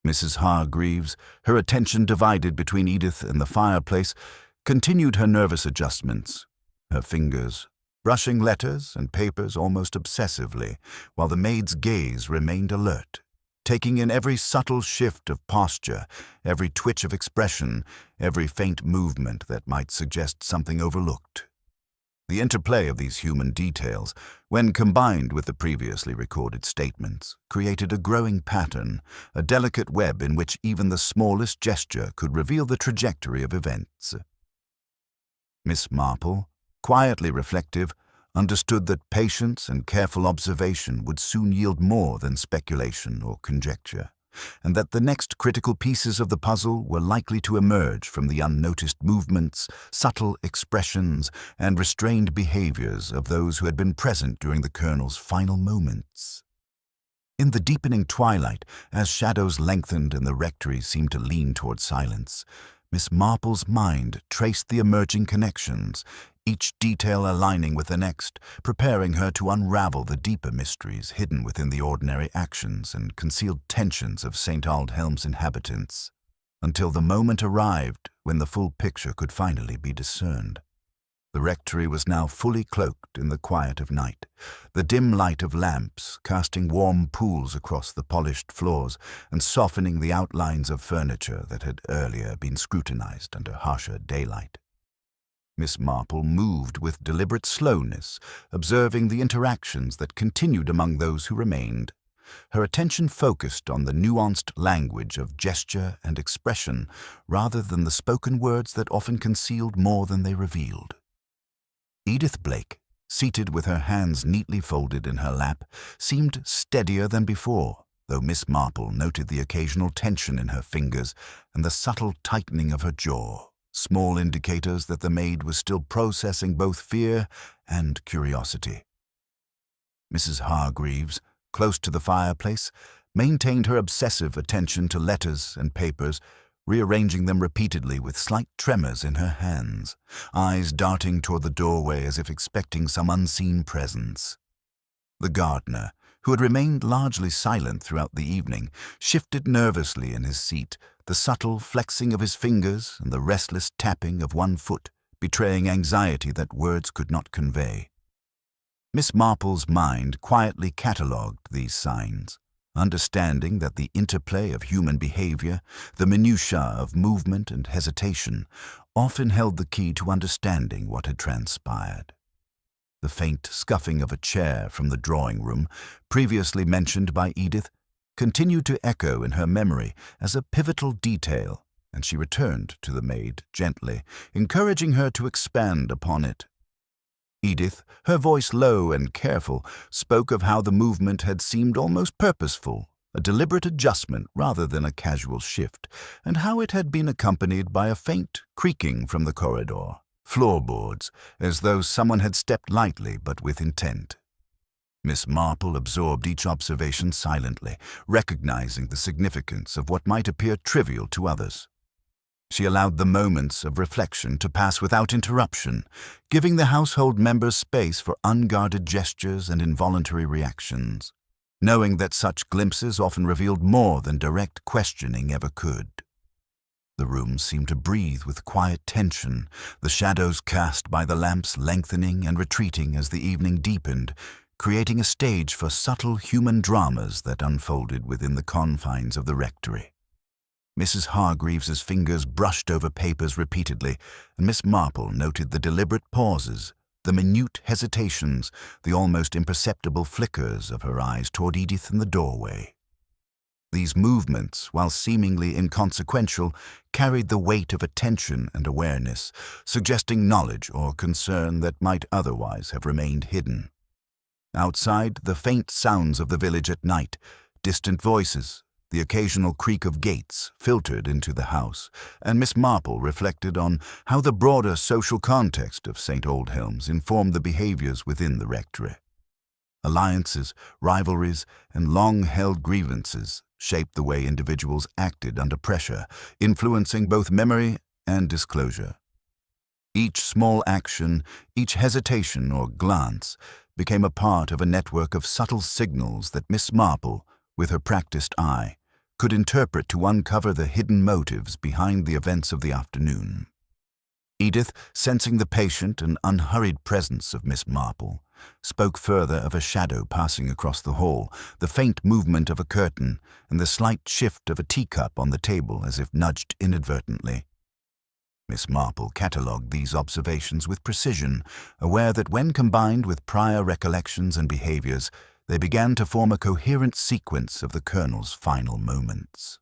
Mrs. Hargreaves, her attention divided between Edith and the fireplace, continued her nervous adjustments, her fingers brushing letters and papers almost obsessively, while the maid's gaze remained alert, taking in every subtle shift of posture, every twitch of expression, every faint movement that might suggest something overlooked. The interplay of these human details, when combined with the previously recorded statements, created a growing pattern, a delicate web in which even the smallest gesture could reveal the trajectory of events. Miss Marple, quietly reflective, understood that patience and careful observation would soon yield more than speculation or conjecture, and that the next critical pieces of the puzzle were likely to emerge from the unnoticed movements, subtle expressions, and restrained behaviors of those who had been present during the Colonel's final moments. In the deepening twilight, as shadows lengthened and the rectory seemed to lean toward silence, Miss Marple's mind traced the emerging connections, each detail aligning with the next, preparing her to unravel the deeper mysteries hidden within the ordinary actions and concealed tensions of St. Aldhelm's inhabitants, until the moment arrived when the full picture could finally be discerned. The rectory was now fully cloaked in the quiet of night, the dim light of lamps casting warm pools across the polished floors and softening the outlines of furniture that had earlier been scrutinized under harsher daylight. Miss Marple moved with deliberate slowness, observing the interactions that continued among those who remained. Her attention focused on the nuanced language of gesture and expression rather than the spoken words that often concealed more than they revealed. Edith Blake, seated with her hands neatly folded in her lap, seemed steadier than before, though Miss Marple noted the occasional tension in her fingers and the subtle tightening of her jaw, small indicators that the maid was still processing both fear and curiosity. Mrs. Hargreaves, close to the fireplace, maintained her obsessive attention to letters and papers, rearranging them repeatedly with slight tremors in her hands, eyes darting toward the doorway as if expecting some unseen presence. The gardener, who had remained largely silent throughout the evening, shifted nervously in his seat, the subtle flexing of his fingers and the restless tapping of one foot betraying anxiety that words could not convey. Miss Marple's mind quietly catalogued these signs, understanding that the interplay of human behavior, the minutiae of movement and hesitation, often held the key to understanding what had transpired. The faint scuffing of a chair from the drawing-room, previously mentioned by Edith, continued to echo in her memory as a pivotal detail, and she returned to the maid gently, encouraging her to expand upon it. Edith, her voice low and careful, spoke of how the movement had seemed almost purposeful, a deliberate adjustment rather than a casual shift, and how it had been accompanied by a faint creaking from the corridor, floorboards, as though someone had stepped lightly but with intent. Miss Marple absorbed each observation silently, recognizing the significance of what might appear trivial to others. She allowed the moments of reflection to pass without interruption, giving the household members space for unguarded gestures and involuntary reactions, knowing that such glimpses often revealed more than direct questioning ever could. The room seemed to breathe with quiet tension, the shadows cast by the lamps lengthening and retreating as the evening deepened, creating a stage for subtle human dramas that unfolded within the confines of the rectory. Mrs. Hargreaves's fingers brushed over papers repeatedly, and Miss Marple noted the deliberate pauses, the minute hesitations, the almost imperceptible flickers of her eyes toward Edith in the doorway. These movements, while seemingly inconsequential, carried the weight of attention and awareness, suggesting knowledge or concern that might otherwise have remained hidden. Outside, the faint sounds of the village at night, distant voices, the occasional creak of gates filtered into the house, and Miss Marple reflected on how the broader social context of St. Aldhelm's informed the behaviours within the rectory. Alliances, rivalries, and long-held grievances shaped the way individuals acted under pressure, influencing both memory and disclosure. Each small action, each hesitation or glance became a part of a network of subtle signals that Miss Marple, with her practiced eye, could interpret to uncover the hidden motives behind the events of the afternoon. Edith, sensing the patient and unhurried presence of Miss Marple, spoke further of a shadow passing across the hall, the faint movement of a curtain, and the slight shift of a teacup on the table as if nudged inadvertently. Miss Marple catalogued these observations with precision, aware that when combined with prior recollections and behaviours, they began to form a coherent sequence of the Colonel's final moments.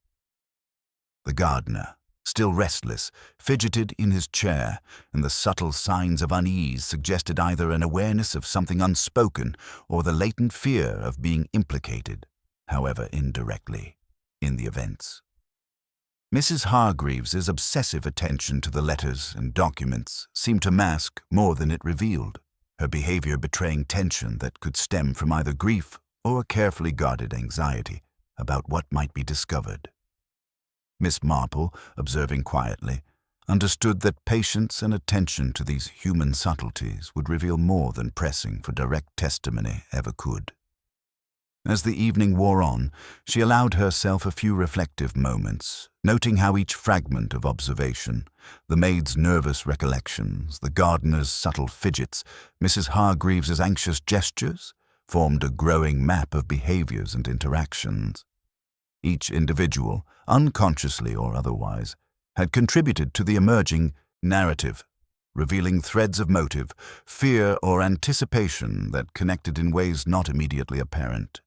The gardener, still restless, fidgeted in his chair, and the subtle signs of unease suggested either an awareness of something unspoken or the latent fear of being implicated, however indirectly, in the events. Mrs. Hargreaves's obsessive attention to the letters and documents seemed to mask more than it revealed, her behavior betraying tension that could stem from either grief or a carefully guarded anxiety about what might be discovered. Miss Marple, observing quietly, understood that patience and attention to these human subtleties would reveal more than pressing for direct testimony ever could. As the evening wore on, she allowed herself a few reflective moments, noting how each fragment of observation, the maid's nervous recollections, the gardener's subtle fidgets, Mrs. Hargreaves's anxious gestures, formed a growing map of behaviours and interactions. Each individual, unconsciously or otherwise, had contributed to the emerging narrative, revealing threads of motive, fear or anticipation that connected in ways not immediately apparent.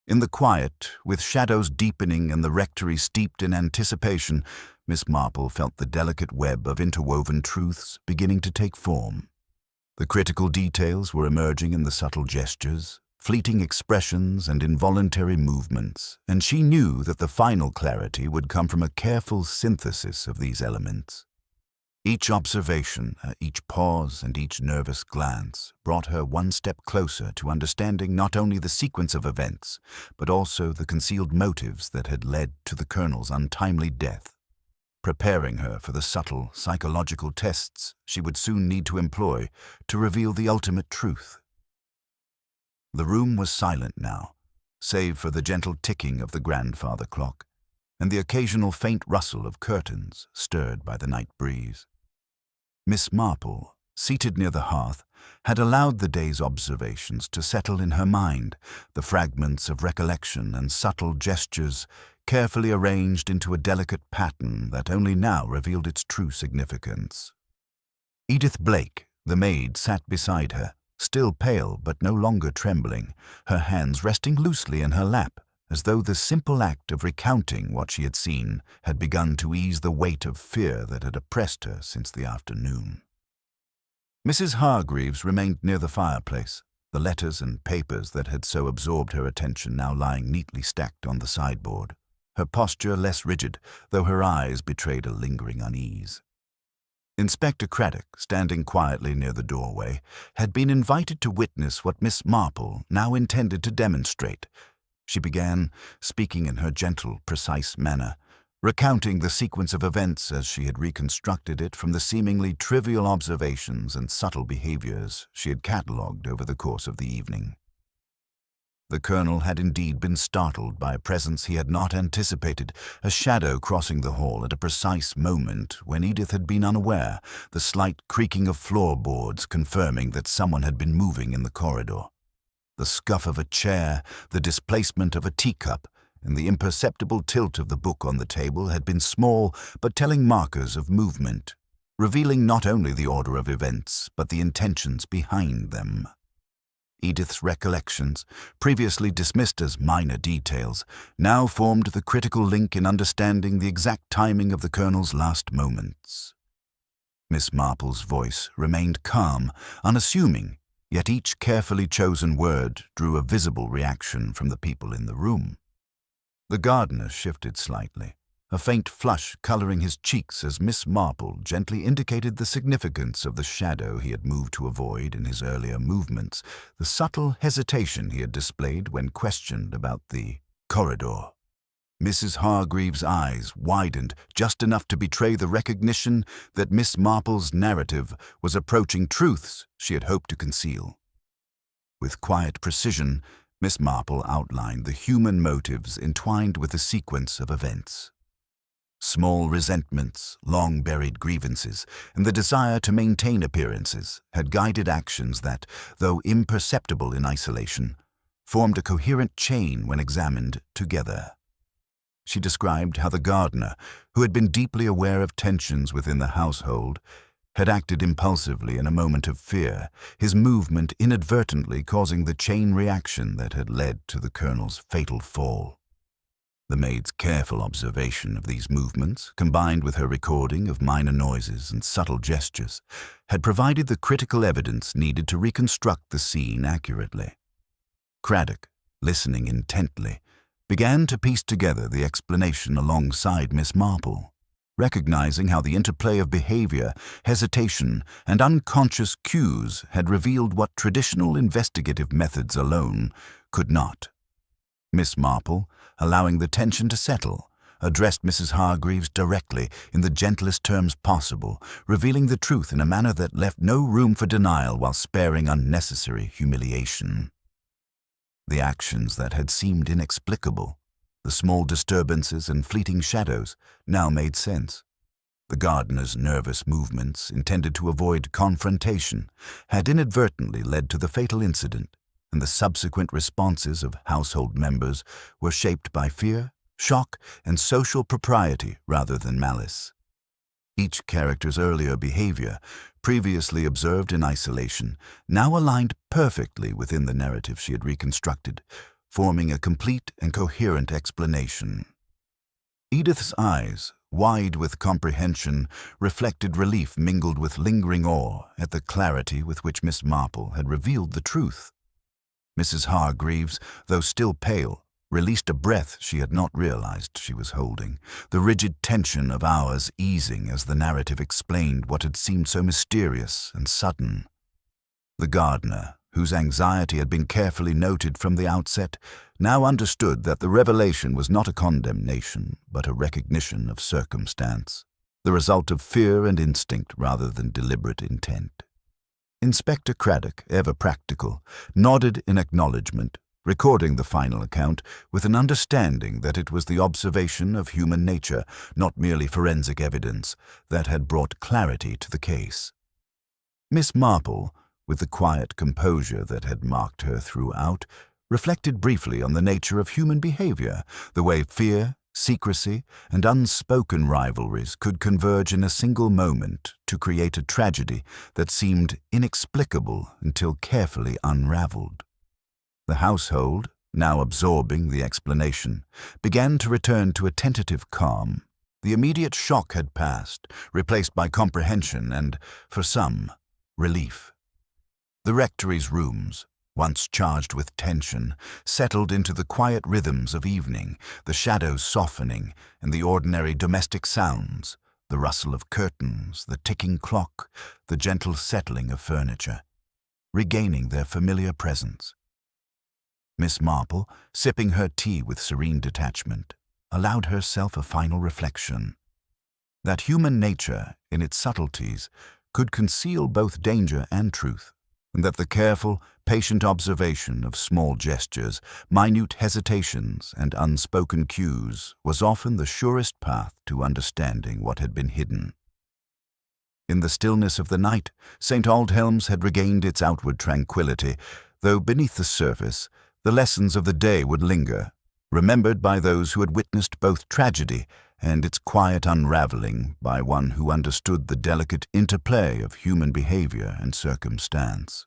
In the quiet, with shadows deepening and the rectory steeped in anticipation, Miss Marple felt the delicate web of interwoven truths beginning to take form. The critical details were emerging in the subtle gestures, fleeting expressions and involuntary movements, and she knew that the final clarity would come from a careful synthesis of these elements. Each observation, each pause and each nervous glance brought her one step closer to understanding not only the sequence of events, but also the concealed motives that had led to the Colonel's untimely death, preparing her for the subtle psychological tests she would soon need to employ to reveal the ultimate truth. The room was silent now, save for the gentle ticking of the grandfather clock, and the occasional faint rustle of curtains stirred by the night breeze. Miss Marple, seated near the hearth, had allowed the day's observations to settle in her mind, the fragments of recollection and subtle gestures carefully arranged into a delicate pattern that only now revealed its true significance. Edith Blake, the maid, sat beside her, still pale but no longer trembling, her hands resting loosely in her lap, as though the simple act of recounting what she had seen had begun to ease the weight of fear that had oppressed her since the afternoon. Mrs. Hargreaves remained near the fireplace, the letters and papers that had so absorbed her attention now lying neatly stacked on the sideboard, her posture less rigid, though her eyes betrayed a lingering unease. Inspector Craddock, standing quietly near the doorway, had been invited to witness what Miss Marple now intended to demonstrate. She began, speaking in her gentle, precise manner, recounting the sequence of events as she had reconstructed it from the seemingly trivial observations and subtle behaviours she had catalogued over the course of the evening. The Colonel had indeed been startled by a presence he had not anticipated, a shadow crossing the hall at a precise moment when Edith had been unaware, the slight creaking of floorboards confirming that someone had been moving in the corridor. The scuff of a chair, the displacement of a teacup, and the imperceptible tilt of the book on the table had been small but telling markers of movement, revealing not only the order of events but the intentions behind them. Edith's recollections, previously dismissed as minor details, now formed the critical link in understanding the exact timing of the Colonel's last moments. Miss Marple's voice remained calm, unassuming, yet each carefully chosen word drew a visible reaction from the people in the room. The gardener shifted slightly, a faint flush coloring his cheeks as Miss Marple gently indicated the significance of the shadow he had moved to avoid in his earlier movements, the subtle hesitation he had displayed when questioned about the corridor. Mrs. Hargreaves' eyes widened just enough to betray the recognition that Miss Marple's narrative was approaching truths she had hoped to conceal. With quiet precision, Miss Marple outlined the human motives entwined with the sequence of events. Small resentments, long-buried grievances, and the desire to maintain appearances had guided actions that, though imperceptible in isolation, formed a coherent chain when examined together. She described how the gardener, who had been deeply aware of tensions within the household, had acted impulsively in a moment of fear, his movement inadvertently causing the chain reaction that had led to the Colonel's fatal fall. The maid's careful observation of these movements, combined with her recording of minor noises and subtle gestures, had provided the critical evidence needed to reconstruct the scene accurately. Craddock, listening intently, began to piece together the explanation alongside Miss Marple, recognizing how the interplay of behavior, hesitation, and unconscious cues had revealed what traditional investigative methods alone could not. Miss Marple, allowing the tension to settle, addressed Mrs. Hargreaves directly in the gentlest terms possible, revealing the truth in a manner that left no room for denial while sparing unnecessary humiliation. The actions that had seemed inexplicable, the small disturbances and fleeting shadows, now made sense. The gardener's nervous movements, intended to avoid confrontation, had inadvertently led to the fatal incident, and the subsequent responses of household members were shaped by fear, shock, and social propriety rather than malice. Each character's earlier behavior, previously observed in isolation, now aligned perfectly within the narrative she had reconstructed, forming a complete and coherent explanation. Edith's eyes, wide with comprehension, reflected relief mingled with lingering awe at the clarity with which Miss Marple had revealed the truth. Mrs. Hargreaves, though still pale, released a breath she had not realized she was holding, the rigid tension of hours easing as the narrative explained what had seemed so mysterious and sudden. The gardener, whose anxiety had been carefully noted from the outset, now understood that the revelation was not a condemnation, but a recognition of circumstance, the result of fear and instinct rather than deliberate intent. Inspector Craddock, ever practical, nodded in acknowledgement, recording the final account with an understanding that it was the observation of human nature, not merely forensic evidence, that had brought clarity to the case. Miss Marple, with the quiet composure that had marked her throughout, reflected briefly on the nature of human behavior, the way fear, secrecy, and unspoken rivalries could converge in a single moment to create a tragedy that seemed inexplicable until carefully unraveled. The household, now absorbing the explanation, began to return to a tentative calm. The immediate shock had passed, replaced by comprehension and, for some, relief. The rectory's rooms, once charged with tension, settled into the quiet rhythms of evening, the shadows softening, and the ordinary domestic sounds, the rustle of curtains, the ticking clock, the gentle settling of furniture, regaining their familiar presence. Miss Marple, sipping her tea with serene detachment, allowed herself a final reflection. That human nature, in its subtleties, could conceal both danger and truth, and that the careful, patient observation of small gestures, minute hesitations, and unspoken cues was often the surest path to understanding what had been hidden. In the stillness of the night, St. Aldhelm's had regained its outward tranquility, though beneath the surface, the lessons of the day would linger, remembered by those who had witnessed both tragedy and its quiet unraveling by one who understood the delicate interplay of human behavior and circumstance.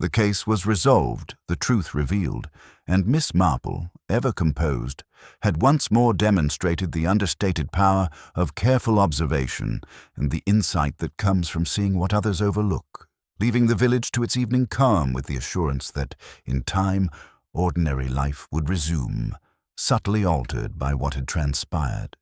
The case was resolved, the truth revealed, and Miss Marple, ever composed, had once more demonstrated the understated power of careful observation and the insight that comes from seeing what others overlook, leaving the village to its evening calm with the assurance that, in time, ordinary life would resume, subtly altered by what had transpired.